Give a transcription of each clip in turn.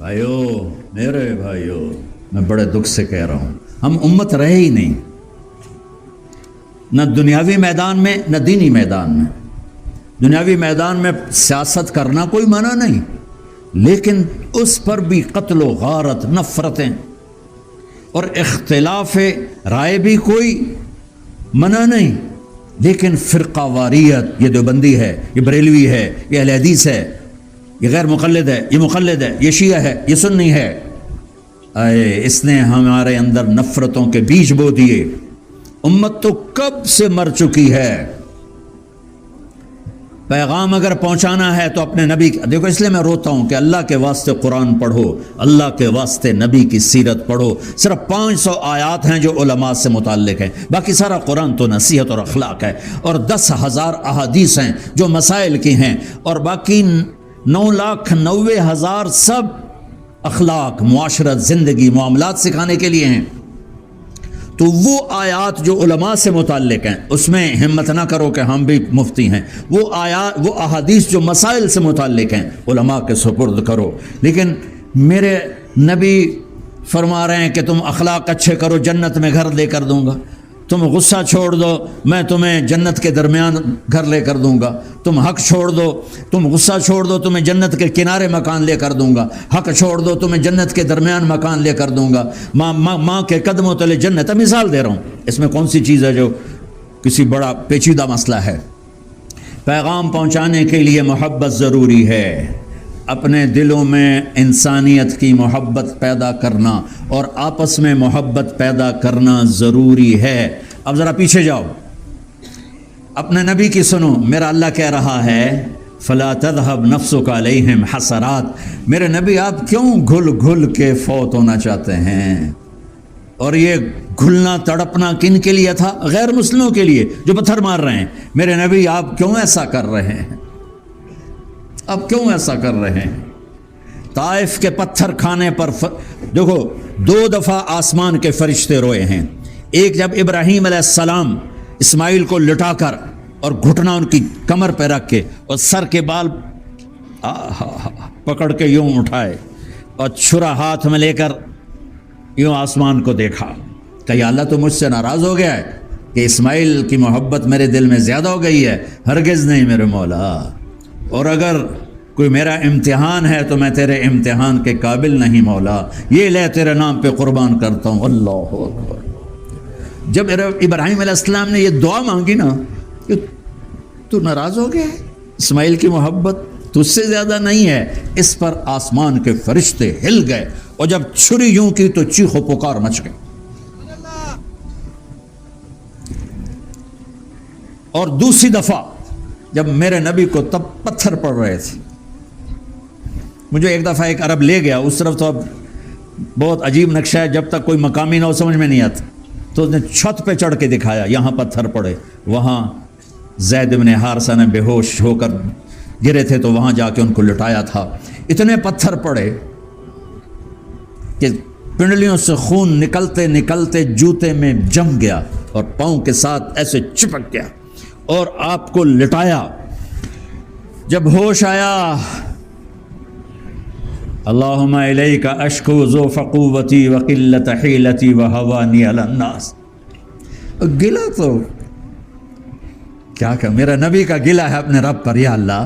بھائیو، میرے بھائیو، میں بڑے دکھ سے کہہ رہا ہوں، ہم امت رہے ہی نہیں، نہ دنیاوی میدان میں نہ دینی میدان میں۔ دنیاوی میدان میں سیاست کرنا کوئی منع نہیں، لیکن اس پر بھی قتل و غارت، نفرتیں اور اختلاف رائے بھی کوئی منع نہیں، لیکن فرقہ واریت، یہ دیوبندی ہے، یہ بریلوی ہے، یہ اہل حدیث ہے، یہ غیر مقلد ہے، یہ مقلد ہے، یہ شیعہ ہے، یہ سنی ہے، اس نے ہمارے اندر نفرتوں کے بیج بو دیے۔ امت تو کب سے مر چکی ہے۔ پیغام اگر پہنچانا ہے تو اپنے نبی، دیکھو اس لیے میں روتا ہوں کہ اللہ کے واسطے قرآن پڑھو، اللہ کے واسطے نبی کی سیرت پڑھو۔ صرف 500 آیات ہیں جو علماء سے متعلق ہیں، باقی سارا قرآن تو نصیحت اور اخلاق ہے، اور 10,000 احادیث ہیں جو مسائل کی ہیں، اور باقی 9,90,000 سب اخلاق، معاشرت، زندگی، معاملات سکھانے کے لیے ہیں۔ تو وہ آیات جو علماء سے متعلق ہیں اس میں ہمت نہ کرو کہ ہم بھی مفتی ہیں، وہ آیات، وہ احادیث جو مسائل سے متعلق ہیں علماء کے سپرد کرو۔ لیکن میرے نبی فرما رہے ہیں کہ تم اخلاق اچھے کرو، جنت میں گھر لے کر دوں گا، تم غصہ چھوڑ دو میں تمہیں جنت کے درمیان گھر لے کر دوں گا، تم حق چھوڑ دو، تم غصہ چھوڑ دو تمہیں جنت کے کنارے مکان لے کر دوں گا، حق چھوڑ دو تمہیں جنت کے درمیان مکان لے کر دوں گا، ماں کے قدموں تلے جنت۔ مثال دے رہا ہوں، اس میں کون سی چیز ہے جو کسی بڑا پیچیدہ مسئلہ ہے۔ پیغام پہنچانے کے لیے محبت ضروری ہے، اپنے دلوں میں انسانیت کی محبت پیدا کرنا اور آپس میں محبت پیدا کرنا ضروری ہے۔ اب ذرا پیچھے جاؤ، اپنے نبی کی سنو، میرا اللہ کہہ رہا ہے فَلَا تَذْهَبْ نَفْسُكَ عَلَيْهِمْ حَسَرَاتٍ۔ میرے نبی آپ کیوں گھل گھل کے فوت ہونا چاہتے ہیں؟ اور یہ گھلنا تڑپنا کن کے لیے تھا؟ غیر مسلموں کے لیے جو پتھر مار رہے ہیں۔ میرے نبی آپ کیوں ایسا کر رہے ہیں؟ اب کیوں ایسا کر رہے ہیں؟ طائف کے پتھر کھانے پر دیکھو 2 دفعہ آسمان کے فرشتے روئے ہیں۔ ایک جب ابراہیم علیہ السلام اسماعیل کو لٹا کر اور گھٹنا ان کی کمر پہ رکھ کے اور سر کے بال پکڑ کے یوں اٹھائے اور چھرا ہاتھ میں لے کر یوں آسمان کو دیکھا کہ یا اللہ تو مجھ سے ناراض ہو گیا ہے کہ اسماعیل کی محبت میرے دل میں زیادہ ہو گئی ہے؟ ہرگز نہیں میرے مولا، اور اگر کوئی میرا امتحان ہے تو میں تیرے امتحان کے قابل نہیں مولا، یہ لے تیرے نام پہ قربان کرتا ہوں۔ اللہ اکبر۔ جب ابراہیم علیہ السلام نے یہ دعا مانگی نا کہ تو ناراض ہو گیا ہے، اسماعیل کی محبت تجھ سے زیادہ نہیں ہے، اس پر آسمان کے فرشتے ہل گئے، اور جب چھری یوں کی تو چیخ و پکار مچ گئی۔ اور دوسری دفعہ جب میرے نبی کو تب پتھر پڑ رہے تھے، مجھے ایک دفعہ ایک عرب لے گیا، اس طرف تو اب بہت عجیب نقشہ ہے، جب تک کوئی مقامی نہ ہو سمجھ میں نہیں آتا، تو اس نے چھت پہ چڑھ کے دکھایا، یہاں پتھر پڑے، وہاں زید بن حارثہ نے بے ہوش ہو کر گرے تھے تو وہاں جا کے ان کو لٹایا تھا۔ اتنے پتھر پڑے کہ پنڈلیوں سے خون نکلتے نکلتے جوتے میں جم گیا اور پاؤں کے ساتھ ایسے چپک گیا، اور آپ کو لٹایا۔ جب ہوش آیا، اللہم الیک اشکو ضعف قوتی وقلت حیلتی وہوانی علی الناس۔ گلہ تو کیا کہ میرا نبی کا گلہ ہے اپنے رب پر، یا اللہ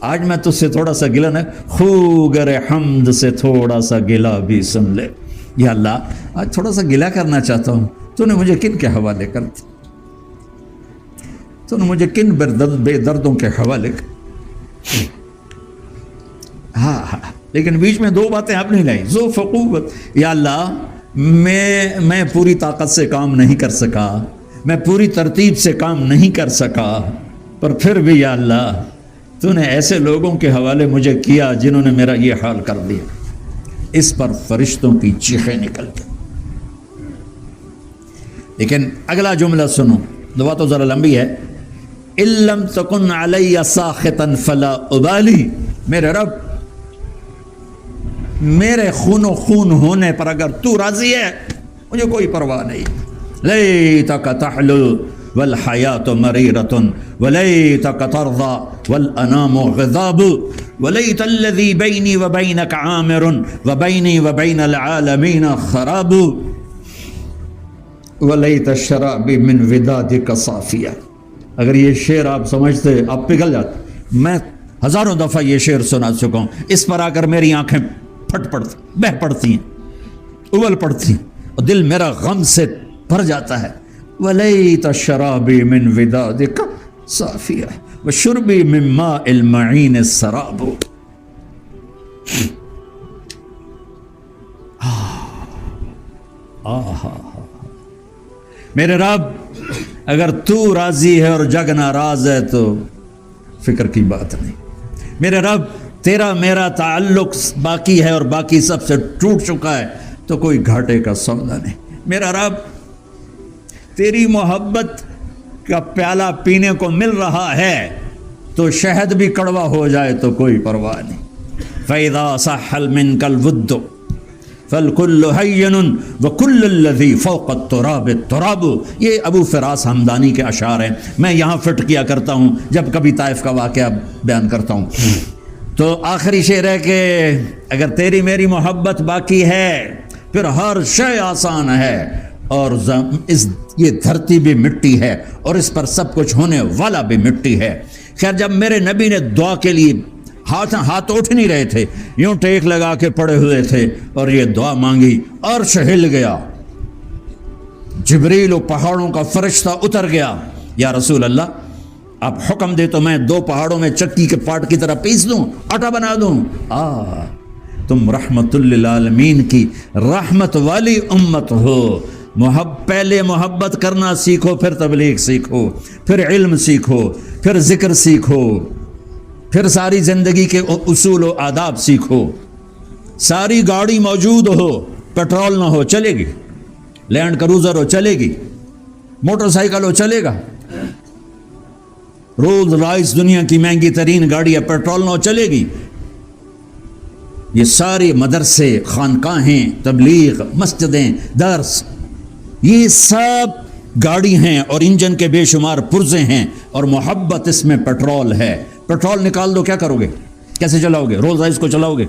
آج میں تجھ سے تھوڑا سا گلہ نہ، خوگر حمد سے تھوڑا سا گلہ بھی سن لے، یا اللہ آج تھوڑا سا گلہ کرنا چاہتا ہوں، تو نے مجھے کن کے حوالے کر دیا، تو نے مجھے کن بے دردوں کے حوالے کر، ہاں لیکن بیچ میں 2 باتیں آپ نہیں لائی، ذو فقوت، یا اللہ میں پوری طاقت سے کام نہیں کر سکا، میں پوری ترتیب سے کام نہیں کر سکا، پر پھر بھی یا اللہ تو نے ایسے لوگوں کے حوالے مجھے کیا جنہوں نے میرا یہ حال کر دیا۔ اس پر فرشتوں کی چیخیں نکل گئی۔ لیکن اگلا جملہ سنو، دعا تو ذرا لمبی ہے، ان لم تکن علی ساخطا فلا ابالی، میرے رب میرے خون و خون ہونے پر اگر تو راضی ہے مجھے کوئی پرواہ نہیں۔ لیتک تحلو والحیات مریرۃ ولیتک ترضی والانام غضاب ولیت الذی بینی وبینک عامر وبینی وبین العالمین خراب ولیت الشراب من ودادک صافیہ. اگر یہ شعر آپ سمجھتے آپ پگھل جاتے. میں ہزاروں دفعہ یہ شعر سنا چکا ہوں. اس پر آ کر میری آنکھیں پھٹ پڑتی بہہ پڑتی ہیں ابل پڑتی ہیں اور دل میرا غم سے بھر جاتا ہے. ولیت الشراب من ودادک صافیہ وشربی من ماء المعین السراب. میرے رب اگر تو راضی ہے اور جگ ناراض ہے تو فکر کی بات نہیں. میرے رب تیرا میرا تعلق باقی ہے اور باقی سب سے ٹوٹ چکا ہے تو کوئی گھاٹے کا سودا نہیں. میرا رب تیری محبت کا پیالہ پینے کو مل رہا ہے تو شہد بھی کڑوا ہو جائے تو کوئی پرواہ نہیں. فَإِذَا صَحَّ مِنْكَ الْوُدُّ فَالْكُلُّ هَيِّنٌ وَكُلُّ الَّذِي فَوْقَ التُّرَابِ التُّرَابُ. یہ ابو فراس ہمدانی کے اشعار ہیں. میں یہاں فٹ کیا کرتا ہوں جب کبھی طائف کا واقعہ بیان کرتا ہوں. تو آخری شعر ہے کہ اگر تیری میری محبت باقی ہے پھر ہر شے آسان ہے اور یہ دھرتی بھی مٹی ہے اور اس پر سب کچھ ہونے والا بھی مٹی ہے. خیر جب میرے نبی نے دعا کے لیے ہاتھ اٹھ نہیں رہے تھے, یوں ٹیک لگا کے پڑے ہوئے تھے اور یہ دعا مانگی, عرش ہل گیا, جبریل و پہاڑوں کا فرشتہ اتر گیا. یا رسول اللہ آپ حکم دے تو میں 2 پہاڑوں میں چکی کے پاٹ کی طرح پیس دوں, آٹا بنا دوں. تم رحمت للعالمین کی رحمت والی امت ہو. پہلے محبت کرنا سیکھو, پھر تبلیغ سیکھو, پھر علم سیکھو, پھر ذکر سیکھو, پھر ساری زندگی کے اصول و آداب سیکھو. ساری گاڑی موجود ہو, پیٹرول نہ ہو چلے گی, لینڈ کروزر ہو چلے گی, موٹر سائیکل ہو چلے گا, رولز رائس دنیا کی مہنگی ترین گاڑی ہے, پیٹرول نہ ہو چلے گی. یہ سارے مدرسے, خانقاہیں, تبلیغ, مسجدیں, درس, یہ سب گاڑی ہیں اور انجن کے بے شمار پرزے ہیں اور محبت اس میں پیٹرول ہے. پیٹرول نکال دو کیا کرو گے, کیسے چلاؤ گے, رولز رائس کو چلاؤ گے.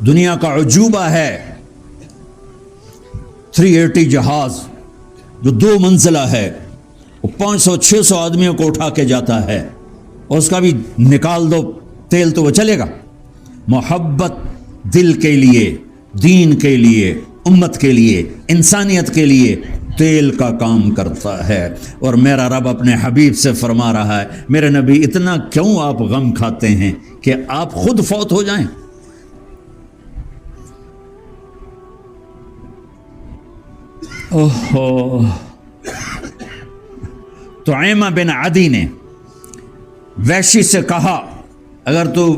دنیا کا عجوبہ ہے 380 جہاز جو 2 منزلہ ہے, وہ 500-600 آدمیوں کو اٹھا کے جاتا ہے اور اس کا بھی نکال دو تیل تو وہ چلے گا. محبت دل کے لیے, دین کے لیے, امت کے لیے, انسانیت کے لیے تیل کا کام کرتا ہے. اور میرا رب اپنے حبیب سے فرما رہا ہے, میرے نبی اتنا کیوں آپ غم کھاتے ہیں کہ آپ خود فوت ہو جائیں. اوہو. طعیمہ بن عدی نے وحشی سے کہا اگر تو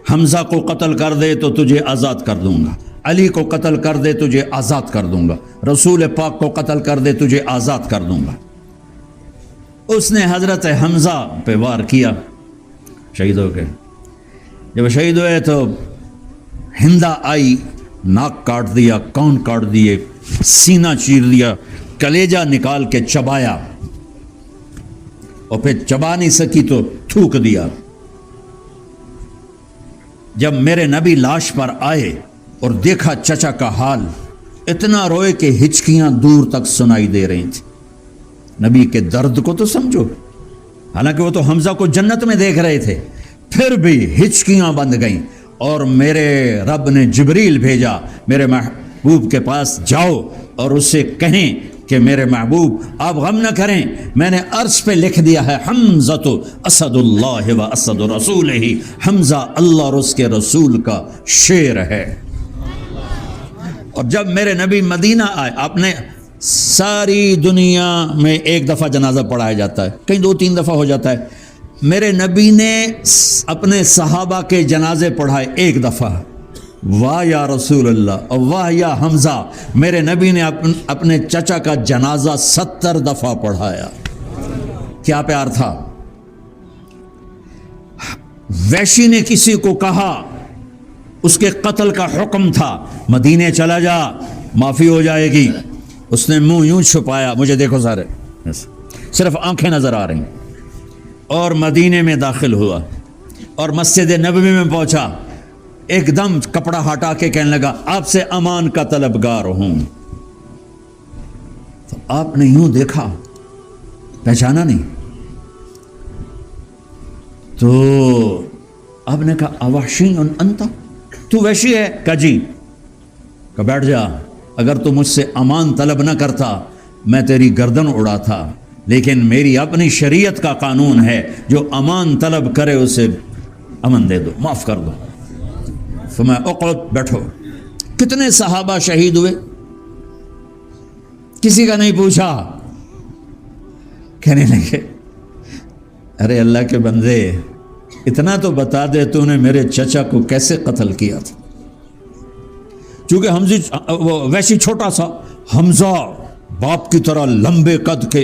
حمزہ کو قتل کر دے تو تجھے آزاد کر دوں گا, علی کو قتل کر دے تجھے آزاد کر دوں گا, رسول پاک کو قتل کر دے تجھے آزاد کر دوں گا. اس نے حضرت حمزہ پہ وار کیا, شہید ہو گئے. جب شہید ہوئے تو ہندا آئی, ناک کاٹ دیا, کان کاٹ دیے, سینہ چیر دیا, کلیجہ نکال کے چبایا اور پھر چبا نہیں سکی تو تھوک دیا. جب میرے نبی لاش پر آئے اور دیکھا چچا کا حال, اتنا روئے کہ ہچکیاں دور تک سنائی دے رہی تھیں. نبی کے درد کو تو سمجھو, حالانکہ وہ تو حمزہ کو جنت میں دیکھ رہے تھے, پھر بھی ہچکیاں بند گئیں. اور میرے رب نے جبریل بھیجا, میرے محبوب کے پاس جاؤ اور اس سے کہیں کہ میرے محبوب آپ غم نہ کریں, میں نے عرش پہ لکھ دیا ہے حمزہ اسد اللہ و اسد رسولہ, حمزہ اللہ اور اس کے رسول کا شیر ہے. اور جب میرے نبی مدینہ آئے, آپ نے ساری دنیا میں ایک دفعہ جنازہ پڑھایا جاتا ہے, کہیں 2-3 دفعہ ہو جاتا ہے. میرے نبی نے اپنے صحابہ کے جنازے پڑھائے ایک دفعہ. واہ یا رسول اللہ اور واہ یا حمزہ, میرے نبی نے اپنے چچا کا جنازہ 70 دفعہ پڑھایا. کیا پیار تھا. وحشی نے کسی کو کہا, اس کے قتل کا حکم تھا, مدینے چلا جا معافی ہو جائے گی. اس نے منہ یوں چھپایا, مجھے دیکھو سارے, صرف آنکھیں نظر آ رہی ہیں. اور مدینے میں داخل ہوا اور مسجد نبوی میں پہنچا، ایک دم کپڑا ہٹا کے کہنے لگا آپ سے امان کا طلبگار ہوں۔ تو آپ نے یوں دیکھا، پہچانا نہیں، تو آپ نے کہا اوحشی انت، تو وحشی ہے؟ کہا جی۔ کہا بیٹھ جا، اگر تو مجھ سے امان طلب نہ کرتا میں تیری گردن اڑاتا، لیکن میری اپنی شریعت کا قانون ہے، جو امان طلب کرے اسے امن دے دو، معاف کر دو۔ فرمایا اقعد، بیٹھو۔ کتنے صحابہ شہید ہوئے؟ کسی کا نہیں پوچھا۔ کہنے لگے ارے اللہ کے بندے، اتنا تو بتا دے تو نے میرے چچا کو کیسے قتل کیا تھا؟ چونکہ ویسی چھوٹا سا، حمزہ باپ کی طرح لمبے قد کے،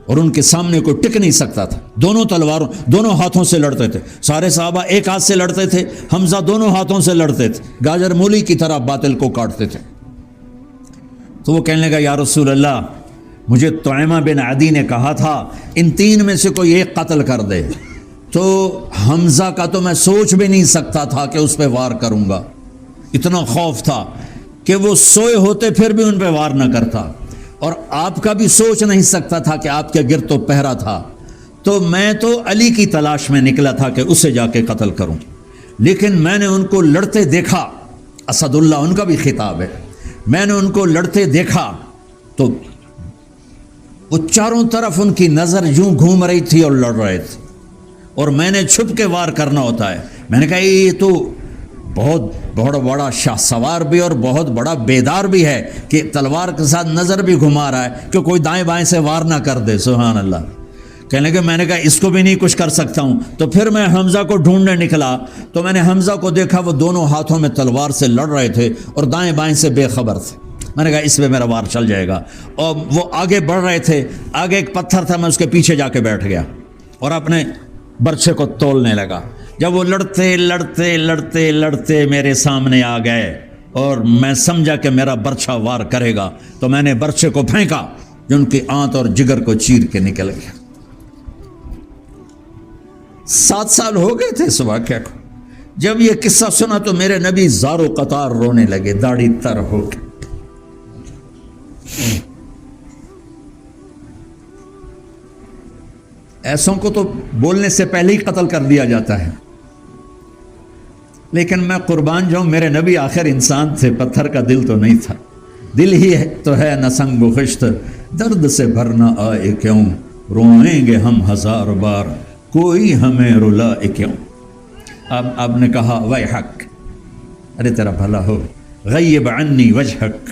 اور ان کے سامنے کوئی ٹک نہیں سکتا تھا، دونوں تلواروں دونوں ہاتھوں سے لڑتے تھے، سارے صحابہ ایک ہاتھ سے لڑتے تھے، حمزہ دونوں ہاتھوں سے لڑتے تھے، گاجر مولی کی طرح باطل کو کاٹتے تھے۔ تو وہ کہنے لگا یا رسول اللہ، مجھے طعیمہ بن عدی نے کہا تھا ان تین میں سے کوئی ایک قتل کر دے، تو حمزہ کا تو میں سوچ بھی نہیں سکتا تھا کہ اس پہ وار کروں گا، اتنا خوف تھا کہ وہ سوئے ہوتے پھر بھی ان پہ وار نہ کرتا، اور آپ کا بھی سوچ نہیں سکتا تھا کہ آپ کے گرد تو پہرا تھا، تو میں تو علی کی تلاش میں نکلا تھا کہ اسے جا کے قتل کروں، لیکن میں نے ان کو لڑتے دیکھا، اسد اللہ ان کا بھی خطاب ہے، میں نے ان کو لڑتے دیکھا تو وہ چاروں طرف ان کی نظر یوں گھوم رہی تھی اور لڑ رہے تھے، اور میں نے چھپ کے وار کرنا ہوتا ہے۔ میں نے کہا یہ تو بہت بڑا شاہ سوار بھی اور بہت بڑا بیدار بھی ہے کہ تلوار کے ساتھ نظر بھی گھما رہا ہے کہ کوئی دائیں بائیں سے وار نہ کر دے، سبحان اللہ۔ کہنے لگے میں نے کہا اس کو بھی نہیں کچھ کر سکتا ہوں، تو پھر میں حمزہ کو ڈھونڈنے نکلا تو میں نے حمزہ کو دیکھا، وہ دونوں ہاتھوں میں تلوار سے لڑ رہے تھے اور دائیں بائیں سے بے خبر تھے۔ میں نے کہا اس پہ میرا وار چل جائے گا، اور وہ آگے بڑھ رہے تھے، آگے ایک پتھر تھا، میں اس کے پیچھے جا کے بیٹھ گیا اور اپنے برچھے کو تولنے لگا۔ جب وہ لڑتے لڑتے لڑتے لڑتے میرے سامنے آ گئے اور میں سمجھا کہ میرا برچھا وار کرے گا، تو میں نے برچھے کو پھینکا جو ان کی آنت اور جگر کو چیر کے نکل گیا۔ 7 سال ہو گئے تھے اس واقعہ کو۔ جب یہ قصہ سنا تو میرے نبی زار و قطار رونے لگے، داڑھی تر ہو کے۔ ایسوں کو تو بولنے سے پہلے ہی قتل کر دیا جاتا ہے، لیکن میں قربان جاؤں، میرے نبی آخر انسان تھے، پتھر کا دل تو نہیں تھا، دل ہی تو ہے نہ سنگ و خشت، درد سے بھرنا آئے کیوں، روئیں گے ہم 1000 بار، کوئی ہمیں رلائے کیوں۔ اب آپ نے کہا ویحک، ارے تیرا بھلا ہو، غیب عنی وجہک،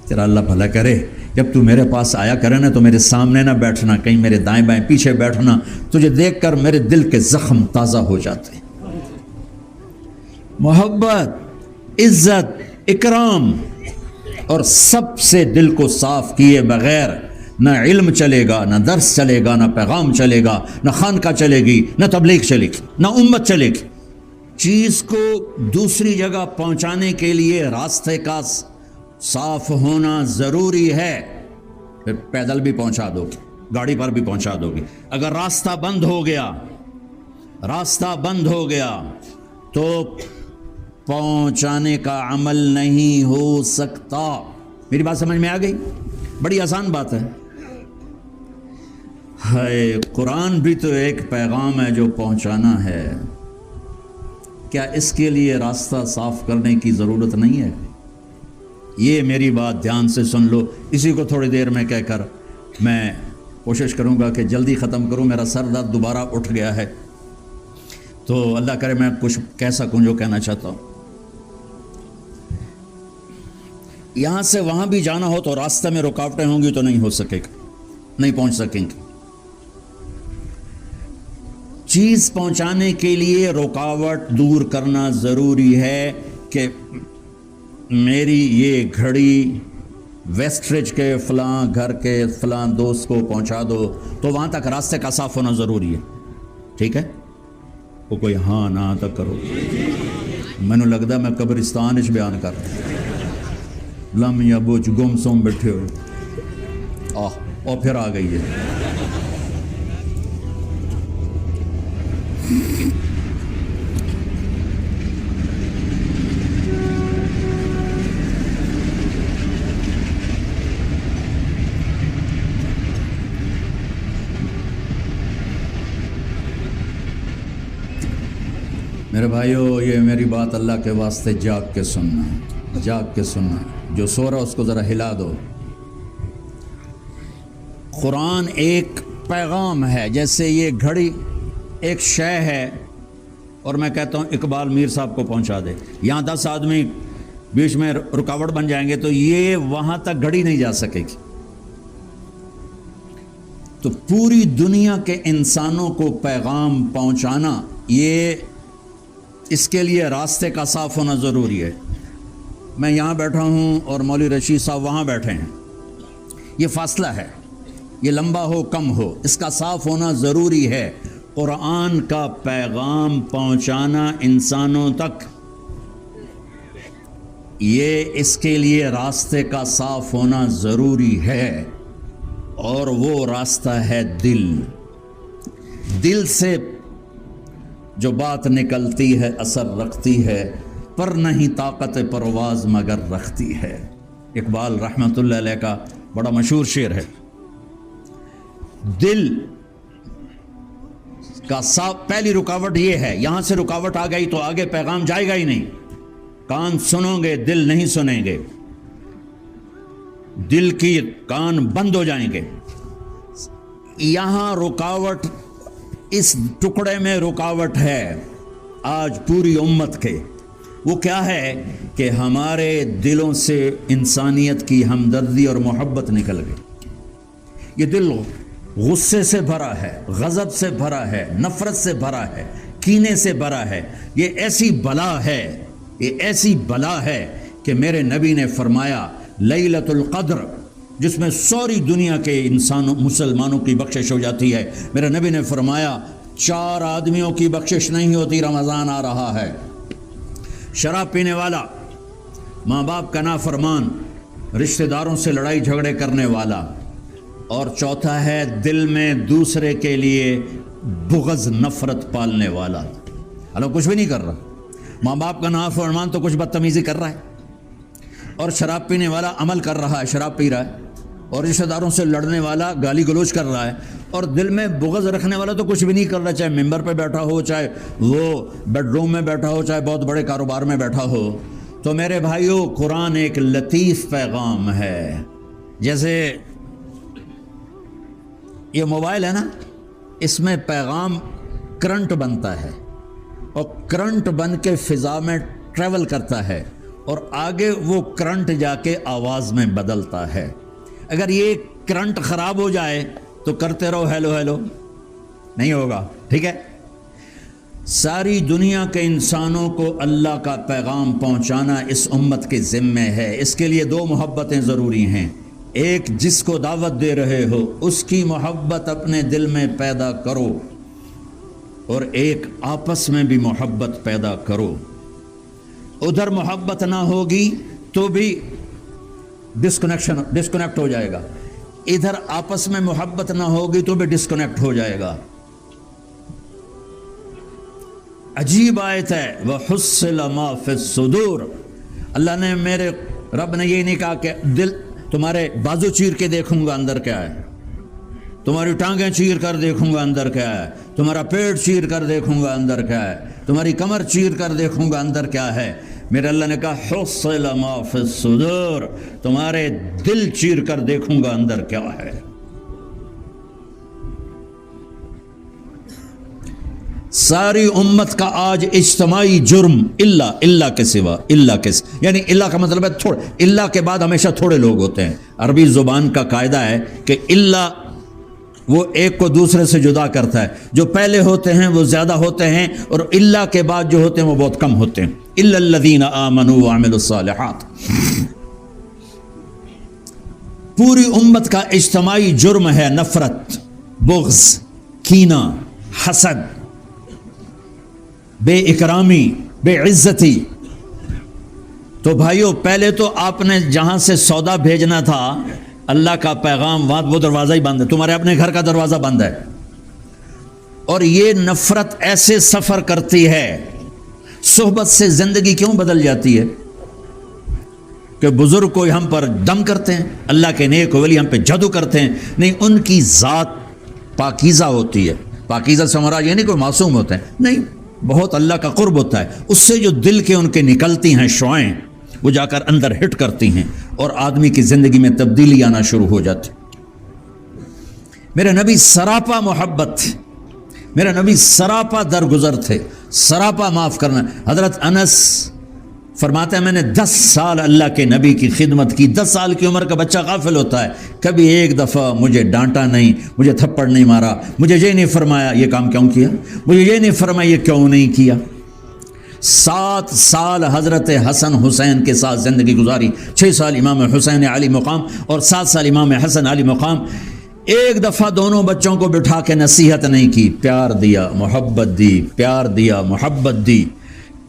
تیرا اللہ بھلا کرے، جب تو میرے پاس آیا کرے نا تو میرے سامنے نہ بیٹھنا، کہیں میرے دائیں بائیں پیچھے بیٹھنا، تجھے دیکھ کر میرے دل کے زخم تازہ ہو جاتے۔ محبت، عزت، اکرام اور سب سے دل کو صاف کیے بغیر نہ علم چلے گا، نہ درس چلے گا، نہ پیغام چلے گا، نہ خانقاہ چلے گی، نہ تبلیغ چلے گی، نہ امت چلے گی۔ چیز کو دوسری جگہ پہنچانے کے لیے راستے کا صاف ہونا ضروری ہے، پھر پیدل بھی پہنچا دو گی، گاڑی پر بھی پہنچا دو گی۔ اگر راستہ بند ہو گیا تو پہنچانے کا عمل نہیں ہو سکتا۔ میری بات سمجھ میں آ گئی؟ بڑی آسان بات ہے۔ قرآن بھی تو ایک پیغام ہے جو پہنچانا ہے، کیا اس کے لیے راستہ صاف کرنے کی ضرورت نہیں ہے؟ یہ میری بات دھیان سے سن لو۔ اسی کو تھوڑی دیر میں کہہ کر میں کوشش کروں گا کہ جلدی ختم کروں، میرا سر درد دوبارہ اٹھ گیا ہے، تو اللہ کرے میں کچھ کہہ سکوں جو کہنا چاہتا ہوں۔ یہاں سے وہاں بھی جانا ہو تو راستہ میں رکاوٹیں ہوں گی تو نہیں ہو سکے گا، نہیں پہنچ سکیں گے۔ چیز پہنچانے کے لیے رکاوٹ دور کرنا ضروری ہے کہ میری یہ گھڑی ویسٹریج کے فلاں گھر کے فلاں دوست کو پہنچا دو، تو وہاں تک راستے کا صاف ہونا ضروری ہے، ٹھیک ہے؟ وہ کوئی ہاں نہ تک کرو، میں نے لگتا میں قبرستان اچ بیان کر لم یا بوچ گم سوم بیٹھے ہوئے اور پھر آ گئی ہے۔ میرے بھائیو، یہ میری بات اللہ کے واسطے جاگ کے سننا، جاگ کے سننا. جو سو رہا اس کو ذرا ہلا دو. قرآن ایک پیغام ہے، جیسے یہ گھڑی ایک شے ہے اور میں کہتا ہوں اقبال میر صاحب کو پہنچا دے. یہاں 10 آدمی بیچ میں رکاوٹ بن جائیں گے تو یہ وہاں تک گھڑی نہیں جا سکے گی. تو پوری دنیا کے انسانوں کو پیغام پہنچانا، یہ اس کے لیے راستے کا صاف ہونا ضروری ہے. میں یہاں بیٹھا ہوں اور مولوی رشید صاحب وہاں بیٹھے ہیں. یہ فاصلہ ہے، یہ لمبا ہو کم ہو، اس کا صاف ہونا ضروری ہے. قرآن کا پیغام پہنچانا انسانوں تک، یہ اس کے لیے راستے کا صاف ہونا ضروری ہے. اور وہ راستہ ہے دل. دل سے جو بات نکلتی ہے اثر رکھتی ہے، پر نہیں طاقت پرواز مگر رکھتی ہے. اقبال رحمۃ اللہ علیہ کا بڑا مشہور شعر ہے. دل کا پہلی رکاوٹ یہ ہے، یہاں سے رکاوٹ آ گئی تو آگے پیغام جائے گا ہی نہیں. کان سنو گے دل نہیں سنیں گے، دل کی کان بند ہو جائیں گے. یہاں رکاوٹ، اس ٹکڑے میں رکاوٹ ہے آج پوری امت کے. وہ کیا ہے کہ ہمارے دلوں سے انسانیت کی ہمدردی اور محبت نکل گئی. یہ دل غصے سے بھرا ہے، غضب سے بھرا ہے، نفرت سے بھرا ہے، کینے سے بھرا ہے. یہ ایسی بلا ہے، یہ ایسی بلا ہے کہ میرے نبی نے فرمایا لیلۃ القدر، جس میں ساری دنیا کے انسانوں مسلمانوں کی بخشش ہو جاتی ہے. میرے نبی نے فرمایا 4 آدمیوں کی بخشش نہیں ہوتی. رمضان آ رہا ہے، شراب پینے والا، ماں باپ کا نافرمان، رشتہ داروں سے لڑائی جھگڑے کرنے والا، اور چوتھا ہے دل میں دوسرے کے لیے بغض نفرت پالنے والا. اللہ کچھ بھی نہیں کر رہا، ماں باپ کا نافرمان تو کچھ بدتمیزی کر رہا ہے، اور شراب پینے والا عمل کر رہا ہے، شراب پی رہا ہے، اور رشتہ داروں سے لڑنے والا گالی گلوچ کر رہا ہے، اور دل میں بغض رکھنے والا تو کچھ بھی نہیں کر رہا، چاہے ممبر پہ بیٹھا ہو، چاہے وہ بیڈ روم میں بیٹھا ہو، چاہے بہت بڑے کاروبار میں بیٹھا ہو. تو میرے بھائیوں، قرآن ایک لطیف پیغام ہے. جیسے یہ موبائل ہے نا، اس میں پیغام کرنٹ بنتا ہے اور کرنٹ بن کے فضا میں ٹریول کرتا ہے اور آگے وہ کرنٹ جا کے آواز میں بدلتا ہے. اگر یہ کرنٹ خراب ہو جائے تو کرتے رہو ہیلو ہیلو، نہیں ہوگا. ٹھیک ہے، ساری دنیا کے انسانوں کو اللہ کا پیغام پہنچانا اس امت کے ذمے ہے. اس کے لیے 2 محبتیں ضروری ہیں. ایک، جس کو دعوت دے رہے ہو اس کی محبت اپنے دل میں پیدا کرو، اور ایک آپس میں بھی محبت پیدا کرو. ادھر محبت نہ ہوگی تو بھی ڈسکنیکٹ ہو جائے گا، ادھر آپس میں محبت نہ ہوگی تو بھی ڈسکنیکٹ ہو جائے گا. عجیب آیت ہے، وَحُصِّلَ مَا فِي الصُّدُورِ. اللہ نے، میرے رب نے یہ نہیں کہا کہ دل تمہارے بازو چیر کے دیکھوں گا اندر کیا ہے، تمہاری ٹانگیں چیر کر دیکھوں گا اندر کیا ہے، تمہارا پیٹ چیر کر دیکھوں گا اندر کیا ہے، تمہاری کمر چیر کر دیکھوں گا اندر کیا ہے. میرے اللہ نے کہا حُصِّلَ مَا فِي الصُّدُورِ، تمہارے دل چیر کر دیکھوں گا اندر کیا ہے. ساری امت کا آج اجتماعی جرم اللہ کے سوا، یعنی اللہ کا مطلب ہے تھوڑے، اللہ کے بعد ہمیشہ تھوڑے لوگ ہوتے ہیں. عربی زبان کا قاعدہ ہے کہ اللہ وہ ایک کو دوسرے سے جدا کرتا ہے. جو پہلے ہوتے ہیں وہ زیادہ ہوتے ہیں، اور اللہ کے بعد جو ہوتے ہیں وہ بہت کم ہوتے ہیں. الا الذین آمنوا وعملوا الصالحات. پوری امت کا اجتماعی جرم ہے نفرت، بغض، کینہ، حسد، بے اکرامی، بے عزتی. تو بھائیو، پہلے تو آپ نے جہاں سے سودا بھیجنا تھا اللہ کا پیغام، وہاں وہ دروازہ ہی بند ہے، تمہارے اپنے گھر کا دروازہ بند ہے. اور یہ نفرت ایسے سفر کرتی ہے، صحبت سے زندگی کیوں بدل جاتی ہے کہ بزرگ کوئی ہم پر دم کرتے ہیں، اللہ کے نیک ولی ہم پہ جادو کرتے ہیں، نہیں، ان کی ذات پاکیزہ ہوتی ہے۔ پاکیزہ سے مراد یہ نہیں کوئی معصوم ہوتے ہیں، نہیں، بہت اللہ کا قرب ہوتا ہے، اس سے جو دل کے ان کے نکلتی ہیں شعائیں، وہ جا کر اندر ہٹ کرتی ہیں اور آدمی کی زندگی میں تبدیلی آنا شروع ہو جاتی۔ میرے نبی سراپا محبت تھے، میرے نبی سراپا درگزر تھے، سراپا معاف کرنا۔ حضرت انس فرماتے ہیں میں نے 10 سال اللہ کے نبی کی خدمت کی۔ 10 سال کی عمر کا بچہ غافل ہوتا ہے، کبھی ایک دفعہ مجھے ڈانٹا نہیں، مجھے تھپڑ نہیں مارا، مجھے یہ نہیں فرمایا یہ کام کیوں کیا، مجھے یہ نہیں فرمایا یہ کیوں نہیں کیا۔ 7 سال حضرت حسن حسین کے ساتھ زندگی گزاری، 6 سال امام حسین علی مقام اور 7 سال امام حسن علی مقام۔ ایک دفعہ دونوں بچوں کو بٹھا کے نصیحت نہیں کی، پیار دیا، محبت دی، پیار دیا، محبت دی۔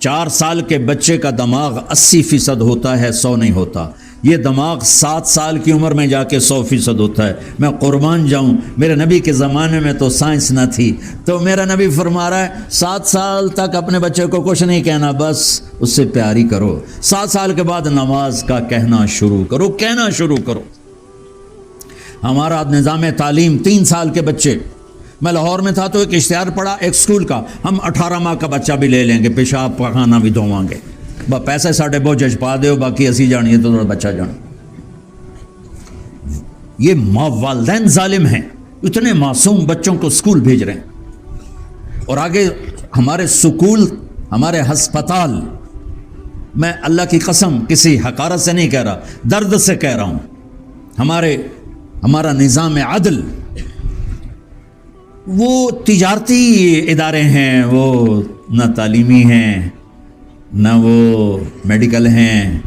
4 سال کے بچے کا دماغ 80% ہوتا ہے، 100 نہیں ہوتا۔ یہ دماغ 7 سال کی عمر میں جا کے 100% ہوتا ہے۔ میں قربان جاؤں، میرے نبی کے زمانے میں تو سائنس نہ تھی، تو میرا نبی فرما رہا ہے 7 سال تک اپنے بچے کو کچھ نہیں کہنا، بس اس سے پیار ہی کرو۔ 7 سال کے بعد نماز کا کہنا شروع کرو، کہنا شروع کرو۔ ہمارا نظام تعلیم 3 سال کے بچے، میں لاہور میں تھا تو ایک اشتہار پڑا ایک سکول کا، ہم 18 ماہ کا بچہ بھی لے لیں گے، پیشاب پخانا بھی دھواں گے، پیسے ساڑھے بوجھ پا دے باقی اسی جانیے تو بچہ جان۔ یہ والدین ظالم ہیں، اتنے معصوم بچوں کو سکول بھیج رہے ہیں، اور آگے ہمارے سکول، ہمارے ہسپتال، میں اللہ کی قسم کسی حقارت سے نہیں کہہ رہا، درد سے کہہ رہا ہوں، ہمارا نظام عدل، وہ تجارتی ادارے ہیں، وہ نہ تعلیمی ہیں، نہ وہ میڈیکل ہیں،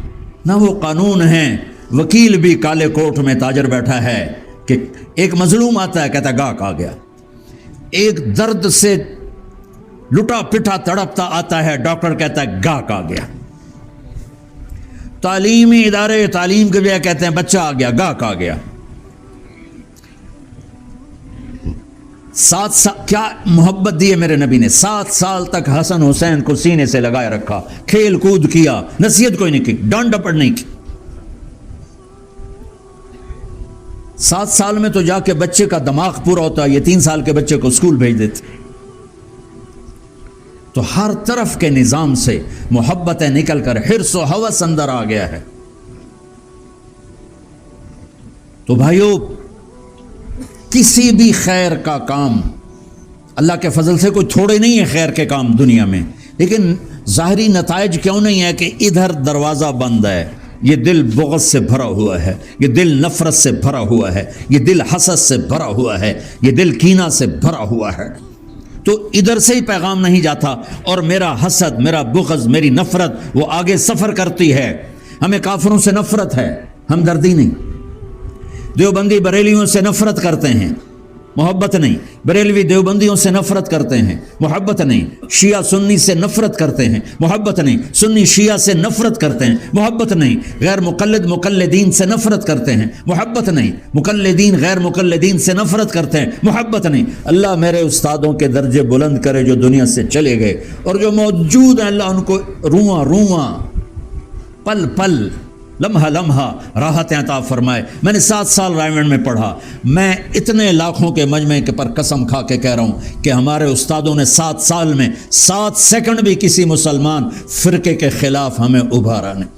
نہ وہ قانون ہیں۔ وکیل بھی کالے کوٹ میں تاجر بیٹھا ہے کہ ایک مظلوم آتا ہے کہتا ہے گاہک آ گیا، ایک درد سے لٹا پٹا تڑپتا آتا ہے، ڈاکٹر کہتا ہے گاہک آ گیا۔ تعلیمی ادارے تعلیم کے بھی کہتے ہیں بچہ آ گیا، گاہک آ گیا۔ 7 سال کیا محبت دی ہے میرے نبی نے، 7 سال تک حسن حسین کو سینے سے لگائے رکھا، کھیل کود کیا، نصیحت کوئی نہیں کی، ڈانٹ ڈپٹ نہیں کی۔ 7 سال میں تو جا کے بچے کا دماغ پورا ہوتا ہے، یہ 3 سال کے بچے کو اسکول بھیج دیتے۔ تو ہر طرف کے نظام سے محبتیں نکل کر حرص و ہوس اندر آ گیا ہے۔ تو بھائیو، کسی بھی خیر کا کام اللہ کے فضل سے کوئی تھوڑے نہیں ہے خیر کے کام دنیا میں، لیکن ظاہری نتائج کیوں نہیں ہے کہ ادھر دروازہ بند ہے، یہ دل بغض سے بھرا ہوا ہے، یہ دل نفرت سے بھرا ہوا ہے، یہ دل حسد سے بھرا ہوا ہے، یہ دل کینہ سے بھرا ہوا ہے، تو ادھر سے ہی پیغام نہیں جاتا، اور میرا حسد، میرا بغض، میری نفرت وہ آگے سفر کرتی ہے۔ ہمیں کافروں سے نفرت ہے، ہمدردی نہیں۔ دیوبندی بریلیوں سے نفرت کرتے ہیں، محبت نہیں۔ بریلوی دیوبندیوں سے نفرت کرتے ہیں، محبت نہیں۔ شیعہ سنی سے نفرت کرتے ہیں، محبت نہیں۔ سنی شیعہ سے نفرت کرتے ہیں، محبت نہیں۔ غیر مقلد مقلدین سے نفرت کرتے ہیں، محبت نہیں۔ مقلدین غیر مقلدین سے نفرت کرتے ہیں، محبت نہیں۔ اللہ میرے استادوں کے درجے بلند کرے جو دنیا سے چلے گئے، اور جو موجود ہیں اللہ ان کو رواں رواں، پل پل، لمحہ لمحہ راحت عطا فرمائے۔ میں نے 7 سال رائمنڈ میں پڑھا، میں اتنے لاکھوں کے مجمع کے پر قسم کھا کے کہہ رہا ہوں کہ ہمارے استادوں نے 7 سال میں 7 سیکنڈ بھی کسی مسلمان فرقے کے خلاف ہمیں ابھارا نہیں،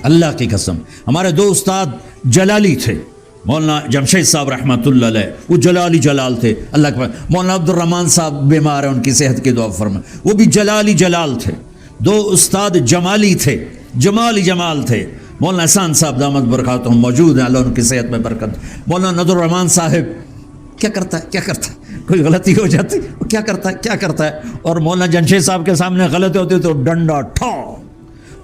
اللہ کی قسم۔ ہمارے 2 استاد جلالی تھے، مولانا جمشید صاحب رحمۃ اللہ علیہ، وہ جلالی جلال تھے، اللہ کے مولانا عبد الرحمن صاحب بیمار ہیں، ان کی صحت کی دعا فرمائے، وہ بھی جلالی جلال تھے۔ 2 استاد جمالی تھے، جمالی جمال تھے، مولانا احسان صاحب دامت برکاتہم موجود ہیں، اللہ ان کی صحت میں برکت۔ مولانا ندر الرحمان صاحب کیا کرتا ہے، کوئی غلطی ہو جاتی کیا کرتا ہے، اور مولانا جمشید صاحب کے سامنے غلطی ہوتی تو ڈنڈا ٹھاؤ۔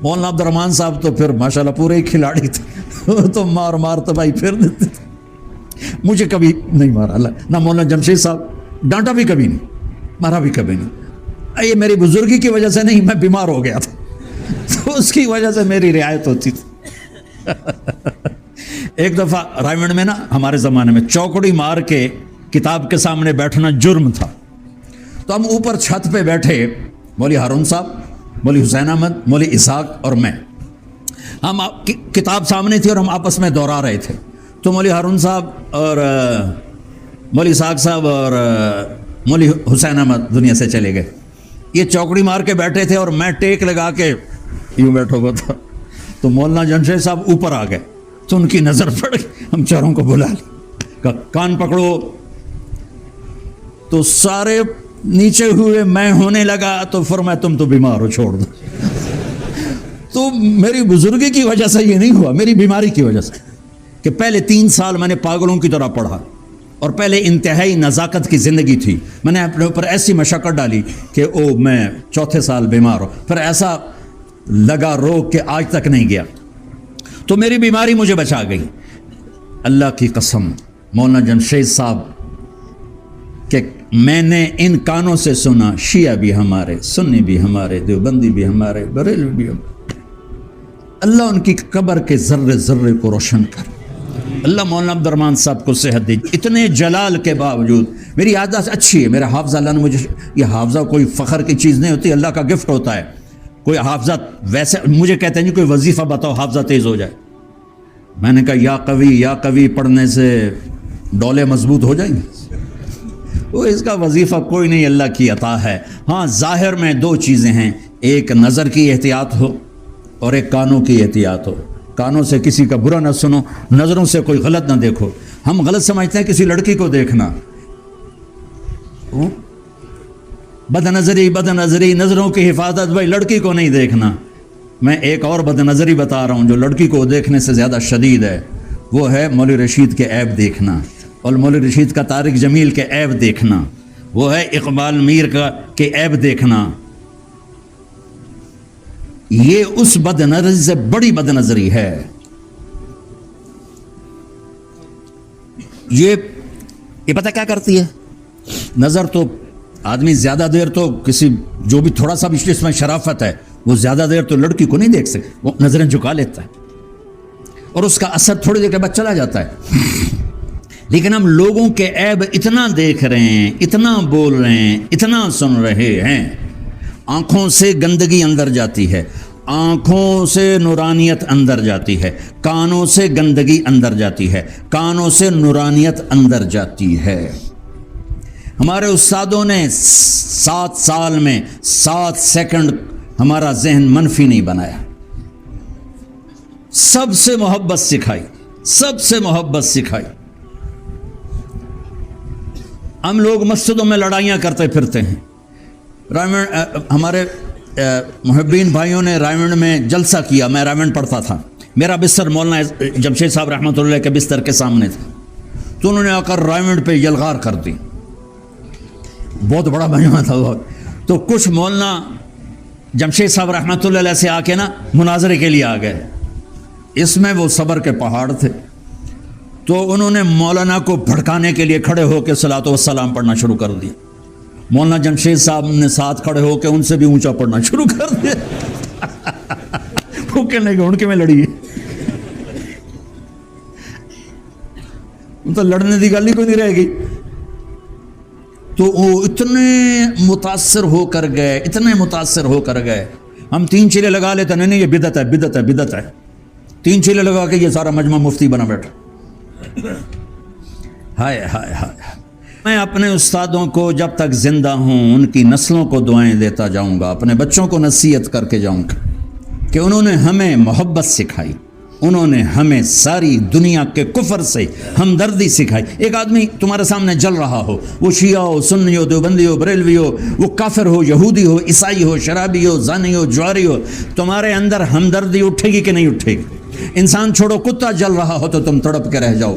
مولانا عبد الرحمان صاحب تو پھر ماشاءاللہ پورے ہی کھلاڑی تھے، تو مار تو بھائی پھر دیتے تھے، مجھے کبھی نہیں مارا اللہ، نہ مولانا جمشید صاحب ڈانٹا بھی کبھی نہیں، مارا بھی کبھی نہیں۔ یہ میری بزرگی کی وجہ سے نہیں، میں بیمار ہو گیا تھا تو اس کی وجہ سے میری رعایت ہوتی تھی۔ ایک دفعہ رائمنڈ میں نا، ہمارے زمانے میں چوکڑی مار کے کتاب کے سامنے بیٹھنا جرم تھا، تو ہم اوپر چھت پہ بیٹھے، مولوی ہارون صاحب، مولوی حسین احمد، مولوی اسحاق اور میں، ہم کتاب سامنے تھی اور ہم آپس میں دوہرا رہے تھے۔ تو مولوی ہارون صاحب اور مولوی اسحاق صاحب اور مولوی حسین احمد دنیا سے چلے گئے، یہ چوکڑی مار کے بیٹھے تھے اور میں ٹیک لگا کے یوں بیٹھا ہوا تھا۔ تو مولانا جمشید صاحب اوپر آ گئے تو ان کی نظر پڑ گئی، ہم چاروں کو بلا لی، کہا کان پکڑو، تو سارے نیچے ہوئے، میں ہونے لگا تو فرمایا تم تو بیمار ہو، چھوڑ دو۔ تو میری بزرگی کی وجہ سے یہ نہیں ہوا، میری بیماری کی وجہ سے، کہ پہلے 3 سال میں نے پاگلوں کی طرح پڑھا اور پہلے انتہائی نزاکت کی زندگی تھی، میں نے اپنے اوپر ایسی مشقت ڈالی کہ میں 4تھے سال بیمار ہو، پھر ایسا لگا روگ کہ آج تک نہیں گیا، تو میری بیماری مجھے بچا گئی۔ اللہ کی قسم مولانا جمشید صاحب کہ میں نے ان کانوں سے سنا، شیعہ بھی ہمارے، سنی بھی ہمارے، دیوبندی بھی ہمارے، بریلوی بھی ہمارے، اللہ ان کی قبر کے ذرے ذرے کو روشن کر، اللہ مولانا عبد الرحمن صاحب کو صحت دے۔ اتنے جلال کے باوجود میری عادت اچھی ہے، میرا حافظہ اللہ نے مجھے، یہ حافظہ کوئی فخر کی چیز نہیں ہوتی، اللہ کا گفٹ ہوتا ہے۔ کوئی حافظہ ویسے مجھے کہتے ہیں جی کوئی وظیفہ بتاؤ حافظہ تیز ہو جائے، میں نے کہا یا قوی پڑھنے سے ڈولے مضبوط ہو جائیں گے، وہ اس کا وظیفہ کوئی نہیں، اللہ کی عطا ہے۔ ہاں ظاہر میں 2 چیزیں ہیں، ایک نظر کی احتیاط ہو اور ایک کانوں کی احتیاط ہو۔ کانوں سے کسی کا برا نہ سنو، نظروں سے کوئی غلط نہ دیکھو۔ ہم غلط سمجھتے ہیں کسی لڑکی کو دیکھنا، بد نظری، نظروں کی حفاظت، بھائی لڑکی کو نہیں دیکھنا۔ میں ایک اور بد نظری بتا رہا ہوں جو لڑکی کو دیکھنے سے زیادہ شدید ہے، وہ ہے مولوی رشید کے عیب دیکھنا، اور مولوی رشید کا طارق جمیل کے عیب دیکھنا، وہ ہے اقبال میر کے عیب دیکھنا۔ یہ اس بد نظری سے بڑی بد نظری ہے۔ یہ پتہ کیا کرتی ہے؟ نظر تو آدمی زیادہ دیر تو کسی جو بھی تھوڑا سا بھی اس میں شرافت ہے، وہ زیادہ دیر تو لڑکی کو نہیں دیکھ سکتے، وہ نظریں جھکا لیتا ہے اور اس کا اثر تھوڑی دیر کے بعد چلا جاتا ہے۔ لیکن ہم لوگوں کے عیب اتنا دیکھ رہے ہیں، اتنا بول رہے ہیں، اتنا سن رہے ہیں، آنکھوں سے گندگی اندر جاتی ہے، آنکھوں سے نورانیت اندر جاتی ہے، کانوں سے گندگی اندر جاتی ہے، کانوں سے نورانیت اندر جاتی ہے۔ ہمارے استادوں نے 7 سال میں 7 سیکنڈ ہمارا ذہن منفی نہیں بنایا، سب سے محبت سکھائی، سب سے محبت سکھائی۔ ہم لوگ مسجدوں میں لڑائیاں کرتے پھرتے ہیں، ہمارے محبین بھائیوں نے رائمنڈ میں جلسہ کیا، میں رائمنڈ پڑھتا تھا، میرا بستر مولانا جمشید صاحب رحمۃ اللہ کے بستر کے سامنے تھا، تو انہوں نے آ کر رائمنڈ پہ یلغار کر دی، بہت بڑا مجمع تھا وہ، تو کچھ مولانا جمشید صاحب رحمۃ اللہ علیہ سے آ کے مناظرے کے لیے آ گئے، اس میں وہ صبر کے پہاڑ تھے، تو انہوں نے مولانا کو بھڑکانے کے لیے کھڑے ہو کے صلاۃ و سلام پڑھنا شروع کر دیا۔ مولانا جمشید صاحب نے ساتھ کھڑے ہو کے ان سے بھی اونچا پڑھنا شروع کر دیا۔ وہ کہنے لگے ان کے میں لڑی تو لڑنے کی گل ہی کوئی نہیں رہے گی۔ تو وہ اتنے متاثر ہو کر گئے، اتنے متاثر ہو کر گئے، ہم 3 چیلے لگا لیتے، نہیں یہ بدعت ہے، بدعت ہے، بدعت ہے، 3 چیلے لگا کے یہ سارا مجمع مفتی بنا بیٹھا۔ ہائے ہائے ہائے، میں اپنے استادوں کو جب تک زندہ ہوں ان کی نسلوں کو دعائیں دیتا جاؤں گا، اپنے بچوں کو نصیحت کر کے جاؤں گا کہ انہوں نے ہمیں محبت سکھائی، انہوں نے ہمیں ساری دنیا کے کفر سے ہمدردی سکھائی۔ ایک آدمی تمہارے سامنے جل رہا ہو، وہ شیعہ ہو، سنی ہو، دیوبندی ہو، بریلوی ہو، وہ کافر ہو، یہودی ہو، عیسائی ہو، شرابی ہو، زانی ہو، جواری ہو، تمہارے اندر ہمدردی اٹھے گی کہ نہیں اٹھے گی؟ انسان چھوڑو، کتا جل رہا ہو تو تم تڑپ کے رہ جاؤ۔